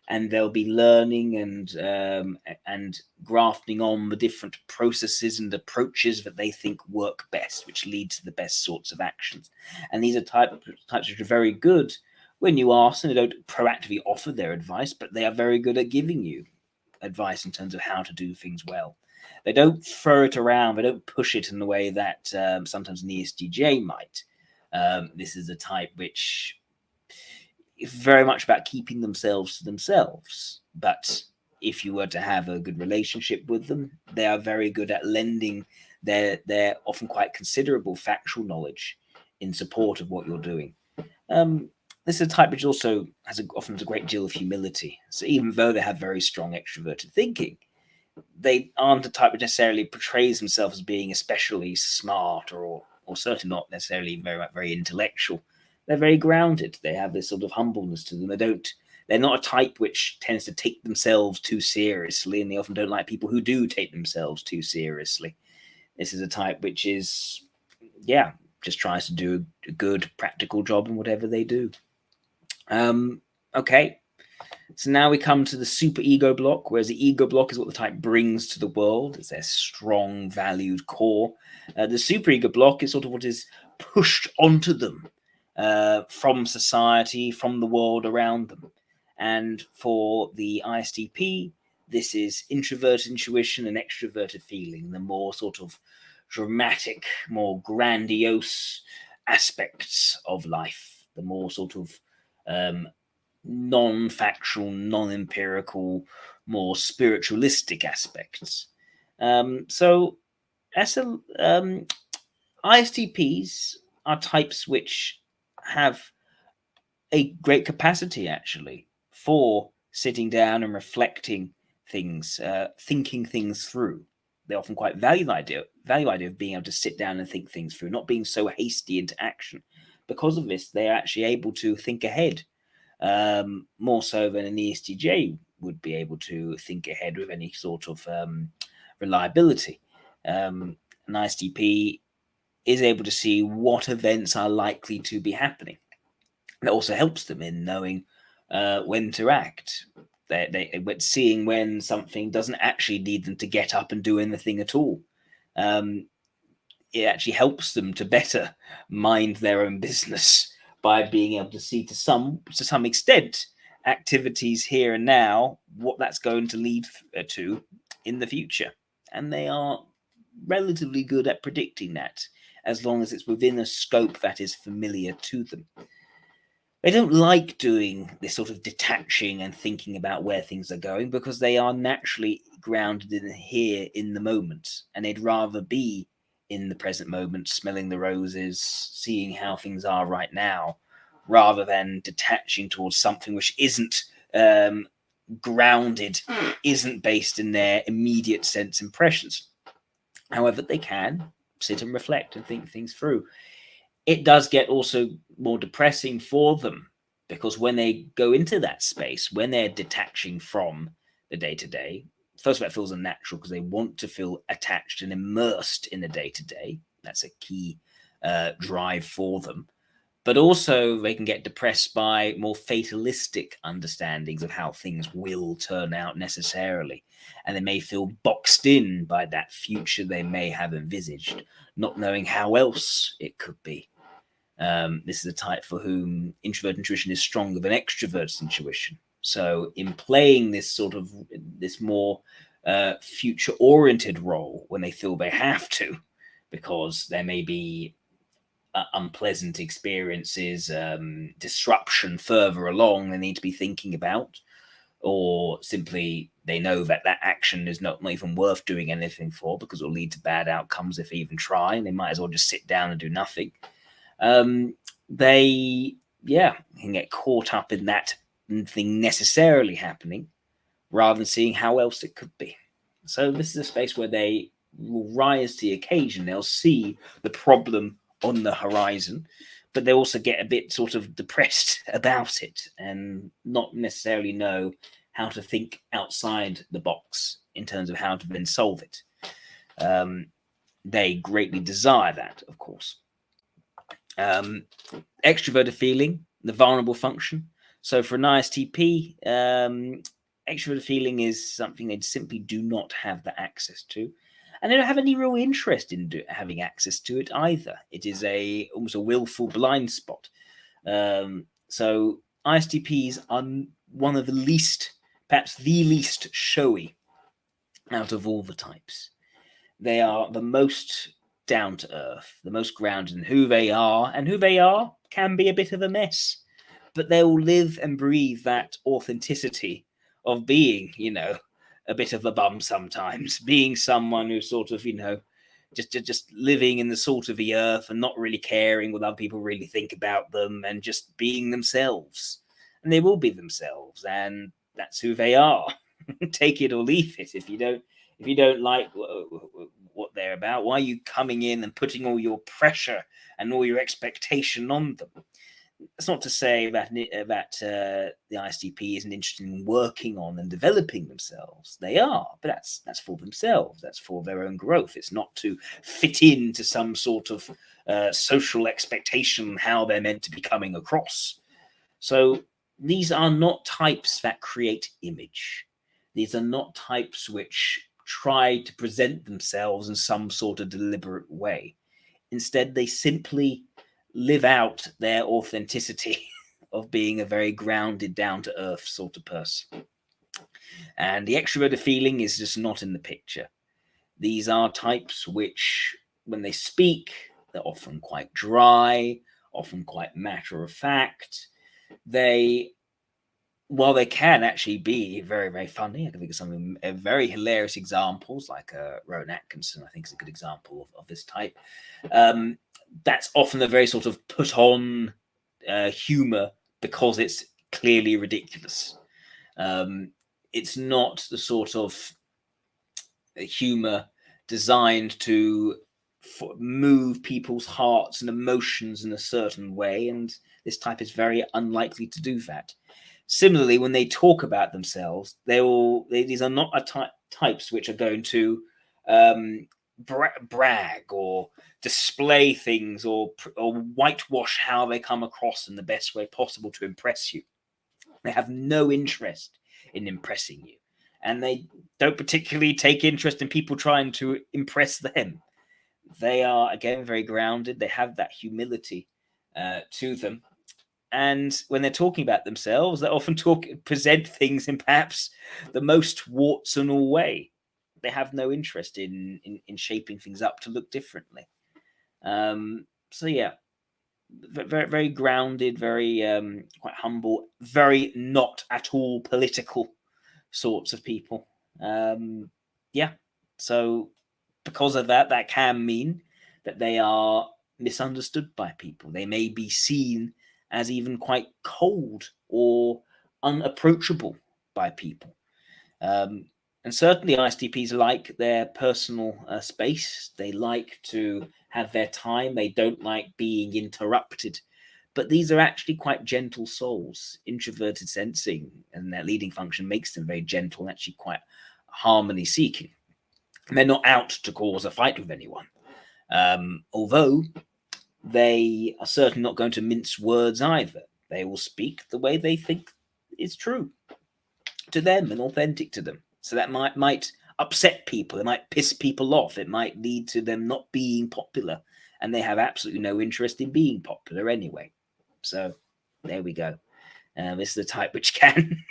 and they'll be learning and grafting on the different processes and approaches that they think work best, which lead to the best sorts of actions. And these are types which are very good when you ask them. They don't proactively offer their advice, but they are very good at giving you advice in terms of how to do things well. They don't throw it around. They don't push it in the way that sometimes an ESTJ might. This is a type which is very much about keeping themselves to themselves. But if you were to have a good relationship with them, they are very good at lending their often quite considerable factual knowledge in support of what you're doing. This is a type which also often has a great deal of humility. So even though they have very strong extroverted thinking, they aren't a type which necessarily portrays themselves as being especially smart or certainly not necessarily very intellectual. They're very grounded. They have this sort of humbleness to them. They're not a type which tends to take themselves too seriously, and they often don't like people who do take themselves too seriously. This is a type which is, just tries to do a good practical job in whatever they do. Okay, so now we come to the super ego block, whereas the ego block is what the type brings to the world. It's their strong, valued core. The super ego block is sort of what is pushed onto them from society, from the world around them. And for the ISTP, this is introverted intuition and extroverted feeling, the more sort of dramatic, more grandiose aspects of life, the more sort of non-factual, non-empirical, more spiritualistic aspects. So ISTPs are types which have a great capacity actually for sitting down and reflecting things, thinking things through. They often quite value the idea of being able to sit down and think things through, not being so hasty into action. Because of this, they are actually able to think ahead, more so than an ESTJ would be able to think ahead with any sort of reliability. An ISTP is able to see what events are likely to be happening. That also helps them in knowing when to act. They're seeing when something doesn't actually need them to get up and do anything at all. It actually helps them to better mind their own business by being able to see to some extent activities here and now, what that's going to lead to in the future. And they are relatively good at predicting that, as long as it's within a scope that is familiar to them. They don't like doing this sort of detaching and thinking about where things are going, because they are naturally grounded in here in the moment, and they'd rather be in the present moment, smelling the roses, seeing how things are right now, rather than detaching towards something which isn't grounded, isn't based in their immediate sense impressions. However, they can sit and reflect and think things through. It does get also more depressing for them, because when they go into that space, when they're detaching from the day-to-day, first of all, it feels unnatural because they want to feel attached and immersed in the day-to-day. That's a key drive for them. But also they can get depressed by more fatalistic understandings of how things will turn out necessarily. And they may feel boxed in by that future they may have envisaged, not knowing how else it could be. This is a type for whom introvert intuition is stronger than extrovert intuition. So in playing this more future-oriented role when they feel they have to, because there may be unpleasant experiences, disruption further along they need to be thinking about, or simply they know that action is not even worth doing anything for, because it will lead to bad outcomes if they even try, and they might as well just sit down and do nothing. They can get caught up in that thing necessarily happening, rather than seeing how else it could be. So this is a space where they will rise to the occasion. They'll see the problem on the horizon, but they also get a bit sort of depressed about it and not necessarily know how to think outside the box in terms of how to then solve it. They greatly desire that, of course. Extroverted feeling, the vulnerable function. So for an ISTP, extroverted feeling is something they simply do not have the access to, and they don't have any real interest in having access to it either. It is almost a willful blind spot. So ISTPs are one of the least, perhaps the least showy out of all the types. They are the most down to earth, the most grounded in who they are, and who they are can be a bit of a mess, but they will live and breathe that authenticity of being, a bit of a bum sometimes, being someone who's sort of, just living in the salt of the earth and not really caring what other people really think about them, and just being themselves. And they will be themselves, and that's who they are. Take it or leave it. If you don't like what they're about, why are you coming in and putting all your pressure and all your expectation on them? That's not to say that the ISTP isn't interested in working on and developing themselves. They are, but that's for themselves. That's for their own growth. It's not to fit into some sort of social expectation how they're meant to be coming across. So these are not types that create image. These are not types which try to present themselves in some sort of deliberate way. Instead, they simply live out their authenticity of being a very grounded, down-to-earth sort of person. And the extroverted feeling is just not in the picture. These are types which, when they speak, they're often quite dry, often quite matter-of-fact. While they can actually be very, very funny, I can think of some very hilarious examples, like Rowan Atkinson, I think, is a good example of this type. That's often a very sort of put on humor, because it's clearly ridiculous. It's not the sort of humor designed to move people's hearts and emotions in a certain way, and this type is very unlikely to do that. Similarly, when they talk about themselves, these are not types which are going to brag or display things or whitewash how they come across in the best way possible to impress you. They have no interest in impressing you. And they don't particularly take interest in people trying to impress them. They are, again, very grounded. They have that humility to them. And when they're talking about themselves, they often present things in perhaps the most warts and all way. They have no interest in shaping things up to look differently. So yeah, very, very grounded, very quite humble, very not at all political sorts of people. Yeah, so because of that, that can mean that they are misunderstood by people. They may be seen as even quite cold or unapproachable by people. And certainly ISTPs like their personal space. They like to have their time. They don't like being interrupted. But these are actually quite gentle souls. Introverted sensing and their leading function makes them very gentle and actually quite harmony seeking. And they're not out to cause a fight with anyone. Although they are certainly not going to mince words either. They will speak the way they think is true to them and authentic to them. So that might upset people. It might piss people off. It might lead to them not being popular. And they have absolutely no interest in being popular anyway. So there we go. This is the type which can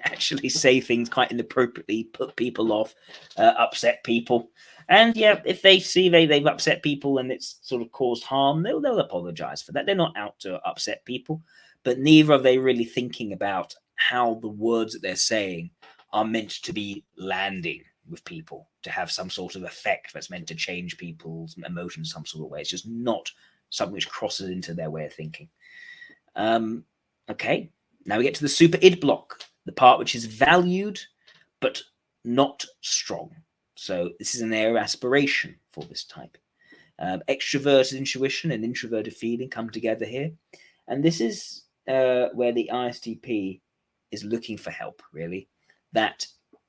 actually say things quite inappropriately, put people off, upset people. And yeah, if they see they've upset people and it's sort of caused harm, they'll apologize for that. They're not out to upset people, but neither are they really thinking about how the words that they're saying are meant to be landing with people to have some sort of effect that's meant to change people's emotions some sort of way. It's just not something which crosses into their way of thinking. Okay, now we get to the super id block, the part which is valued but not strong. So this is an area of aspiration for this type. Extroverted intuition and introverted feeling come together here. And this is where the ISTP is looking for help, really. That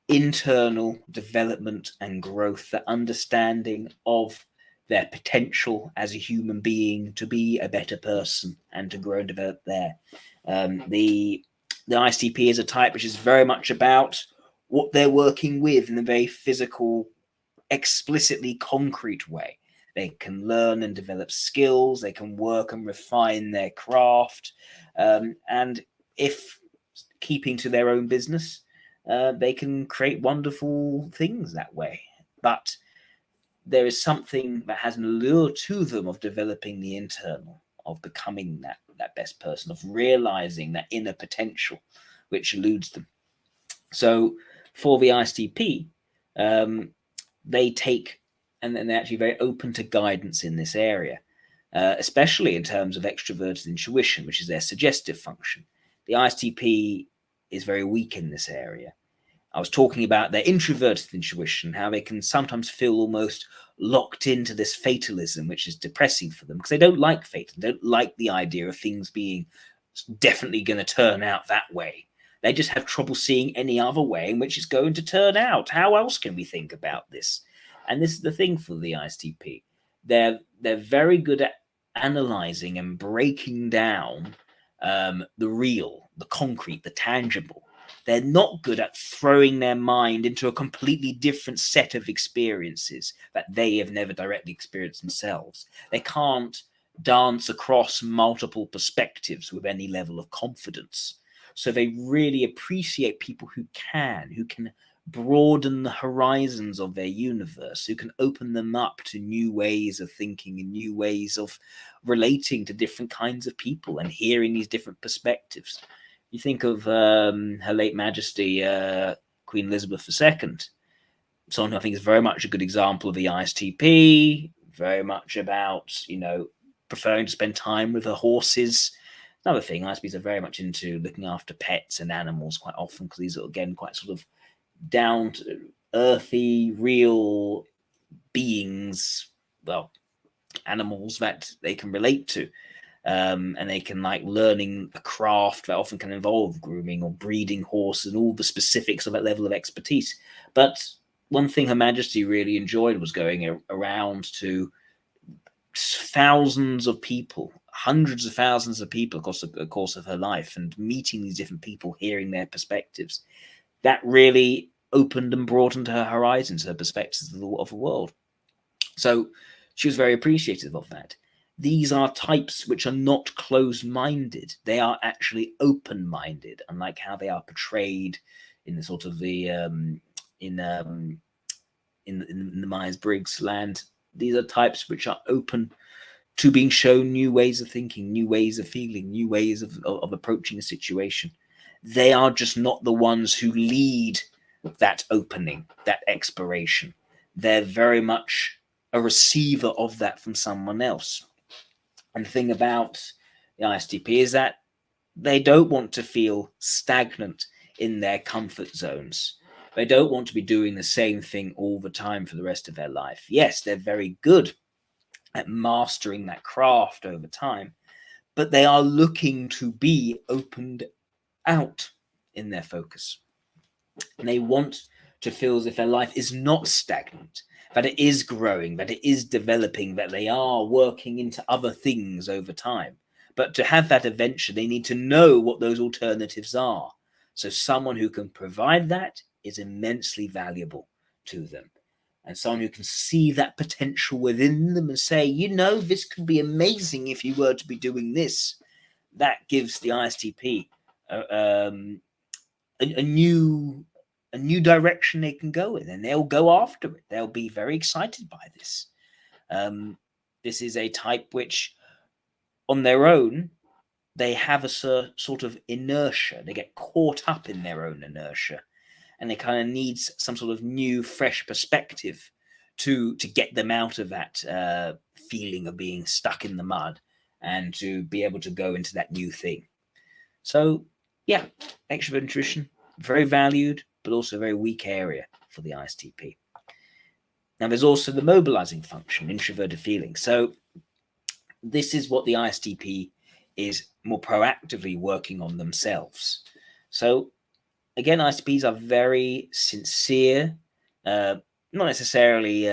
internal development and growth, that understanding of their potential as a human being to be a better person and to grow and develop there. The ISTP is a type which is very much about what they're working with in a very physical, explicitly concrete way. They can learn and develop skills. They can work and refine their craft. And if keeping to their own business, they can create wonderful things that way. But there is something that has an allure to them of developing the internal, of becoming that best person, of realizing that inner potential which eludes them. So for the ISTP, they take, and then they're actually very open to guidance in this area, especially in terms of extroverted intuition, which is their suggestive function. The ISTP is very weak in this area. I was talking about their introverted intuition, how they can sometimes feel almost locked into this fatalism, which is depressing for them because they don't like fate. They don't like the idea of things being definitely going to turn out that way. They just have trouble seeing any other way in which it's going to turn out. How else can we think about this? And this is the thing for the ISTP. They're very good at analyzing and breaking down the real, the concrete, the tangible. They're not good at throwing their mind into a completely different set of experiences that they have never directly experienced themselves. They can't dance across multiple perspectives with any level of confidence. So they really appreciate people who can broaden the horizons of their universe, who can open them up to new ways of thinking and new ways of relating to different kinds of people and hearing these different perspectives. You think of Her late Majesty, Queen Elizabeth II, someone who I think is very much a good example of the ISTP, very much about, preferring to spend time with her horses. Another thing, ISTPs are very much into looking after pets and animals quite often because these are, again, quite sort of down to earthy, real beings, well, animals that they can relate to. And they can like learning a craft that often can involve grooming or breeding horses and all the specifics of that level of expertise. But one thing Her Majesty really enjoyed was going around to thousands of people, hundreds of thousands of people across the course of her life and meeting these different people, hearing their perspectives. that really opened and broadened her horizons, her perspectives of the world. So she was very appreciative of that. These are types which are not closed-minded. They are actually open-minded, unlike how they are portrayed in the sort of the in the Myers-Briggs land. These are types which are open to being shown new ways of thinking, new ways of feeling, new ways of approaching a situation. They are just not the ones who lead that opening, that exploration. They're very much a receiver of that from someone else. And the thing about the ISTP is that they don't want to feel stagnant in their comfort zones. They don't want to be doing the same thing all the time for the rest of their life. Yes, they're very good at mastering that craft over time, but they are looking to be opened out in their focus. And they want to feel as if their life is not stagnant, that it is growing, that it is developing, that they are working into other things over time. But to have that adventure, they need to know what those alternatives are. So someone who can provide that is immensely valuable to them. And someone who can see that potential within them and say, you know, this could be amazing if you were to be doing this. That gives the ISTP a new direction they can go in, and they'll go after it. They'll be very excited by this. This is a type which, on their own, they have a sort of inertia. They get caught up in their own inertia, and they kind of need some sort of new, fresh perspective to get them out of that feeling of being stuck in the mud and to be able to go into that new thing. So, yeah, extrovert intuition, very valued, but also a very weak area for the ISTP. Now, there's also the mobilizing function, introverted feeling. So, this is what the ISTP is more proactively working on themselves. So, again, ISTPs are very sincere, not necessarily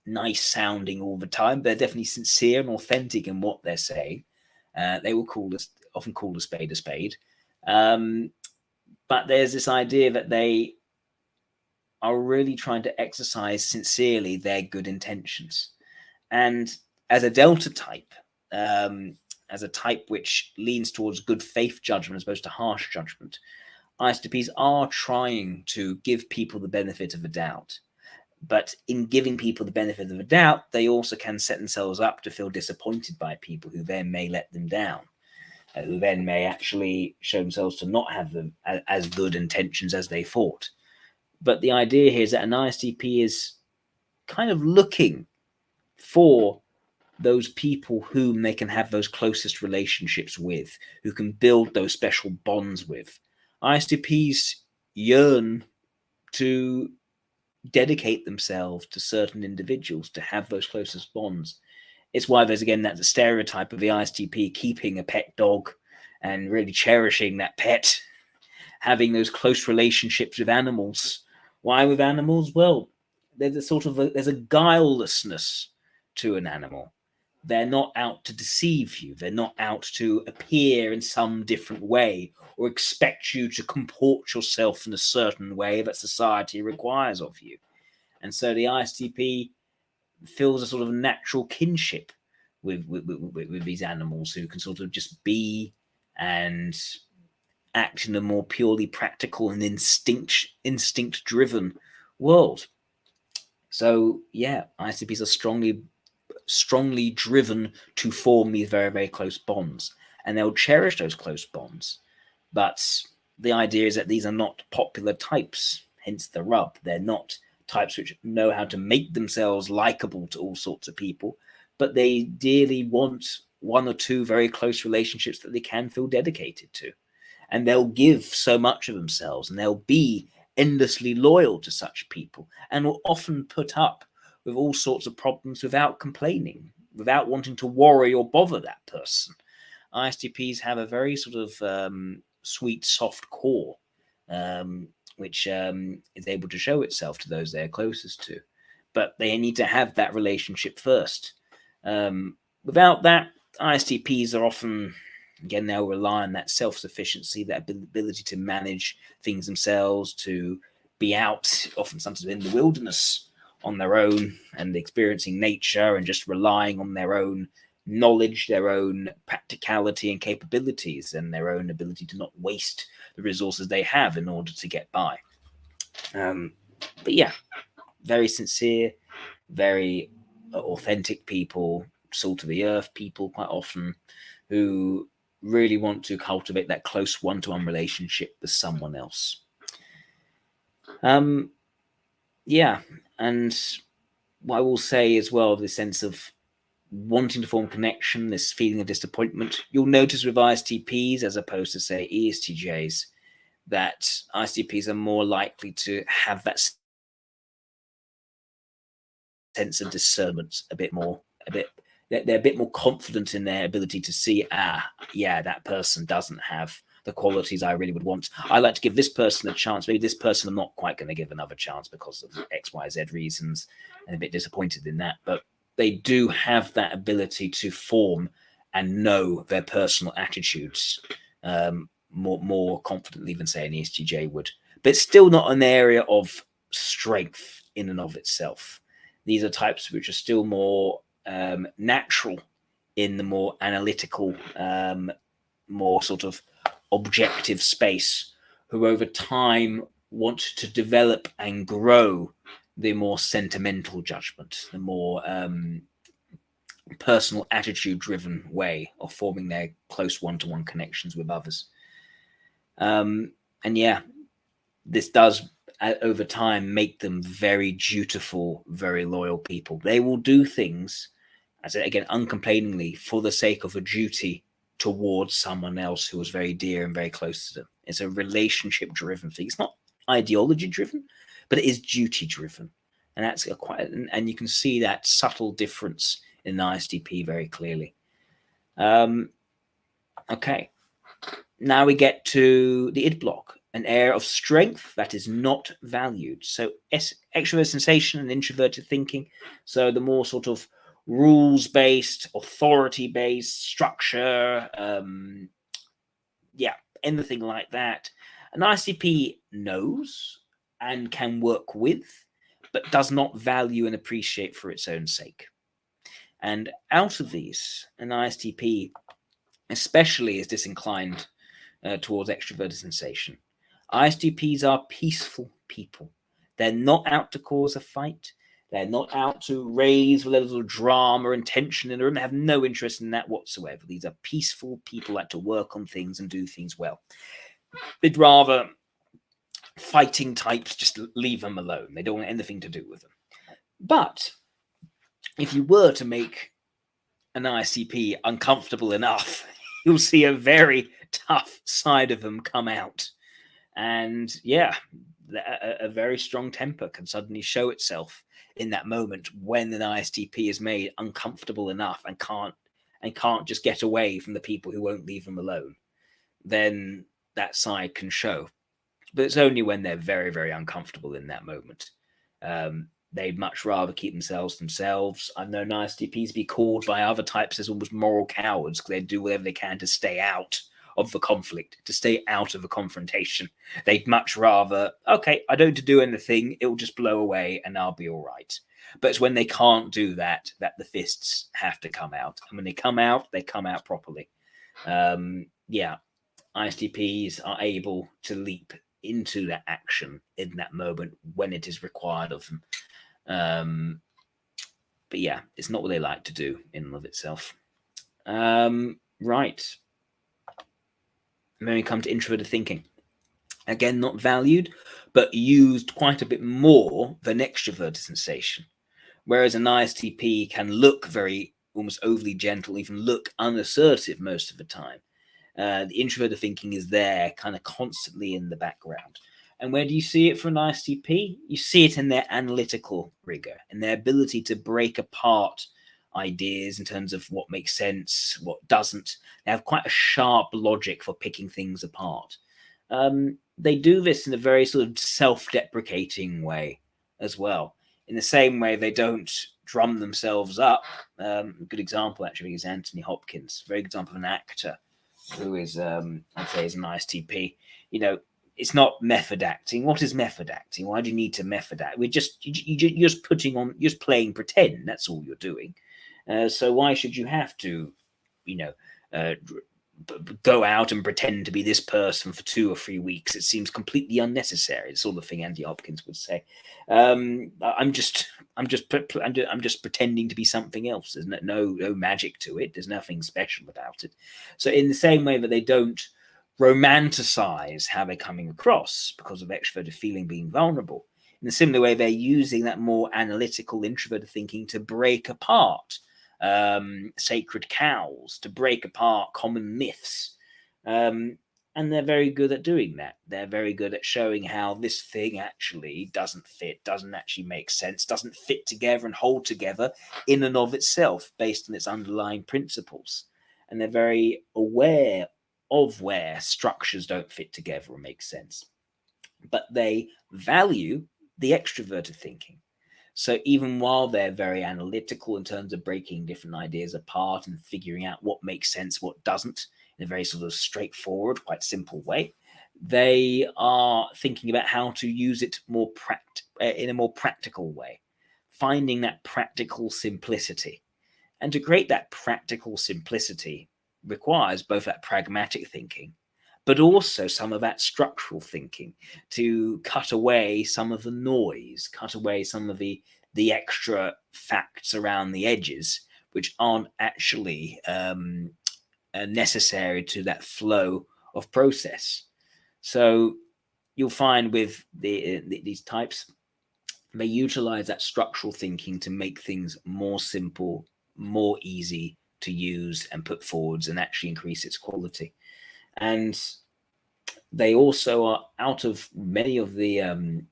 nice sounding all the time, but they're definitely sincere and authentic in what they're saying. They will often call a spade a spade. But there's this idea that they are really trying to exercise sincerely their good intentions. And as a Delta type, as a type which leans towards good faith judgment as opposed to harsh judgment, ISTPs are trying to give people the benefit of the doubt. But in giving people the benefit of the doubt, they also can set themselves up to feel disappointed by people who then may let them down, who then may actually show themselves to not have them as good intentions as they thought. But the idea here is that an ISTP is kind of looking for those people whom they can have those closest relationships with, who can build those special bonds with. ISTPs yearn to dedicate themselves to certain individuals, to have those closest bonds. It's why there's, again, that stereotype of the ISTP keeping a pet dog and really cherishing that pet, having those close relationships with animals. Why with animals? Well, there's a guilelessness to an animal. They're not out to deceive you. They're not out to appear in some different way or expect you to comport yourself in a certain way that society requires of you. And so the ISTP feels a sort of natural kinship with these animals who can sort of just be and act in a more purely practical and instinct-driven world. So yeah, ISTPs are strongly driven to form these very, very close bonds, and they'll cherish those close bonds. But the idea is that these are not popular types, hence the rub. They're not types which know how to make themselves likable to all sorts of people, but they dearly want one or two very close relationships that they can feel dedicated to. And they'll give so much of themselves, and they'll be endlessly loyal to such people, and will often put up with all sorts of problems without complaining, without wanting to worry or bother that person. ISTPs have a very sort of sweet, soft core, which is able to show itself to those they're closest to. But they need to have that relationship first. Without that, ISTPs are often Again, they'll rely on that self-sufficiency, that ability to manage things themselves, to be out, often sometimes in the wilderness on their own and experiencing nature and just relying on their own knowledge, their own practicality and capabilities, and their own ability to not waste the resources they have in order to get by. But yeah, very sincere, very authentic people, salt of the earth people quite often, who really want to cultivate that close one-to-one relationship with someone else. Yeah, and what I will say as well, the sense of wanting to form connection, this feeling of disappointment, you'll notice with ISTPs as opposed to, say, ESTJs, that ISTPs are more likely to have that sense of discernment they're a bit more confident in their ability to see, yeah, that person doesn't have the qualities I really would want. I like to give this person a chance. Maybe this person I'm not quite going to give another chance because of X, Y, Z reasons, and a bit disappointed in that. But they do have that ability to form and know their personal attitudes more confidently than, say, an ESTJ would. But it's still not an area of strength in and of itself. These are types which are still more natural in the more analytical, more sort of objective space, who over time want to develop and grow the more sentimental judgment, the more personal attitude driven way of forming their close one-to-one connections with others. And yeah, this does over time make them very dutiful, very loyal people. They will do things, I said again, uncomplainingly, for the sake of a duty towards someone else who was very dear and very close to them. It's a relationship driven thing. It's not ideology driven, but it is duty driven. And that's and you can see that subtle difference in the ISTP very clearly. Okay. Now we get to the id block, an area of strength that is not valued. So extrovert sensation and introverted thinking. So the more sort of rules-based, authority-based structure, anything like that. An ICP knows and can work with, but does not value and appreciate for its own sake. And out of these, an ISTP especially is disinclined towards extroverted sensation. ISTPs are peaceful people. They're not out to cause a fight. They're not out to raise a little drama and tension in the room. They have no interest in that whatsoever. These are peaceful people who like to work on things and do things well. They'd rather fighting types just leave them alone. They don't want anything to do with them. But if you were to make an ICP uncomfortable enough, you'll see a very tough side of them come out. And yeah, a very strong temper can suddenly show itself in that moment when an ISTP is made uncomfortable enough and can't just get away from the people who won't leave them alone. Then that side can show. But it's only when they're very, very uncomfortable in that moment. They'd much rather keep themselves. I've known ISTPs be called by other types as almost moral cowards because they do whatever they can to stay out of the conflict, to stay out of a confrontation. They'd much rather, okay, I don't need to do anything, it'll just blow away and I'll be all right. But it's when they can't do that the fists have to come out. And when they come out properly. ISTPs are able to leap into that action in that moment when it is required of them. But yeah, it's not what they like to do in and of itself. Right. When we come to introverted thinking, again, not valued, but used quite a bit more than extroverted sensation. Whereas an ISTP can look very almost overly gentle, even look unassertive most of the time. The introverted thinking is there kind of constantly in the background. And where do you see it for an ISTP? You see it in their analytical rigor and their ability to break apart ideas in terms of what makes sense, what doesn't. They have quite a sharp logic for picking things apart. They do this in a very sort of self-deprecating way as well. In the same way, they don't drum themselves up. A good example, actually, is Anthony Hopkins. Very good example of an actor who is, I'd say, is an ISTP, you know, it's not method acting. What is method acting? Why do you need to method act? You're just you're just playing pretend. That's all you're doing. So why should you have to, you know, go out and pretend to be this person for 2 or 3 weeks? It seems completely unnecessary. It's all the thing Andy Hopkins would say. I'm just pretending to be something else. There's no magic to it. There's nothing special about it. So in the same way that they don't romanticize how they're coming across because of extroverted feeling being vulnerable, in a similar way, they're using that more analytical introverted thinking to break apart sacred cows, to break apart common myths. And they're very good at doing that. They're very good at showing how this thing actually doesn't fit, doesn't actually make sense, doesn't fit together and hold together in and of itself based on its underlying principles. And they're very aware of where structures don't fit together or make sense. But they value the extroverted thinking. So even while they're very analytical in terms of breaking different ideas apart and figuring out what makes sense, what doesn't, in a very sort of straightforward, quite simple way, they are thinking about how to use it more in a more practical way, finding that practical simplicity. And to create that practical simplicity requires both that pragmatic thinking, but also some of that structural thinking to cut away some of the noise, cut away some of the extra facts around the edges, which aren't actually necessary to that flow of process. So you'll find with these types, they utilize that structural thinking to make things more simple, more easy to use and put forwards, and actually increase its quality. And they also are, out of many of the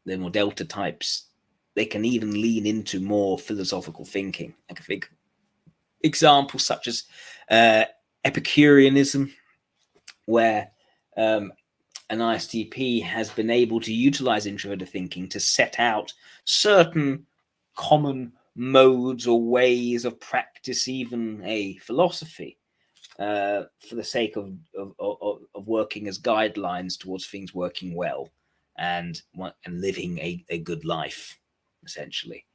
more delta types, they can even lean into more philosophical thinking. I can think examples such as Epicureanism, where an ISTP has been able to utilize introverted thinking to set out certain common modes or ways of practice, even a philosophy, for the sake of working as guidelines towards things working well and living a good life, essentially.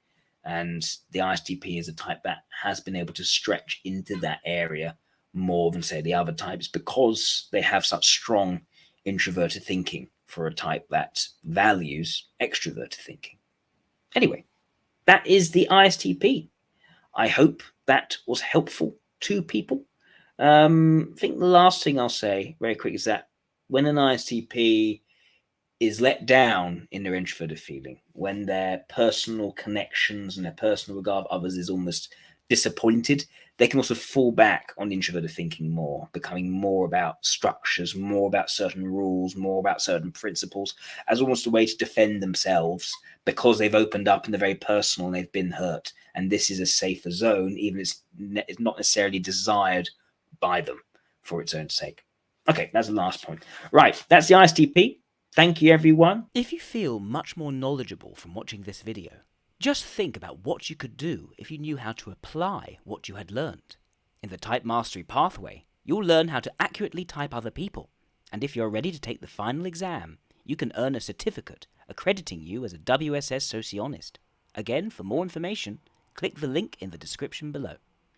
And the ISTP is a type that has been able to stretch into that area more than, say, the other types, because they have such strong introverted thinking for a type that values extroverted thinking. Anyway, that is the ISTP. I hope that was helpful to people. I think the last thing I'll say very quick is that when an ISTP is let down in their introverted feeling, when their personal connections and their personal regard of others is almost disappointed, they can also fall back on introverted thinking more, becoming more about structures, more about certain rules, more about certain principles, as almost a way to defend themselves because they've opened up in the very personal and they've been hurt. And this is a safer zone, even if it's not necessarily desired by them for its own sake. Okay, that's the last point. Right, that's the ISTP. Thank you, everyone. If you feel much more knowledgeable from watching this video, just think about what you could do if you knew how to apply what you had learned. In the Type Mastery Pathway, you'll learn how to accurately type other people, and if you're ready to take the final exam, you can earn a certificate accrediting you as a WSS Socionist. Again, for more information, click the link in the description below.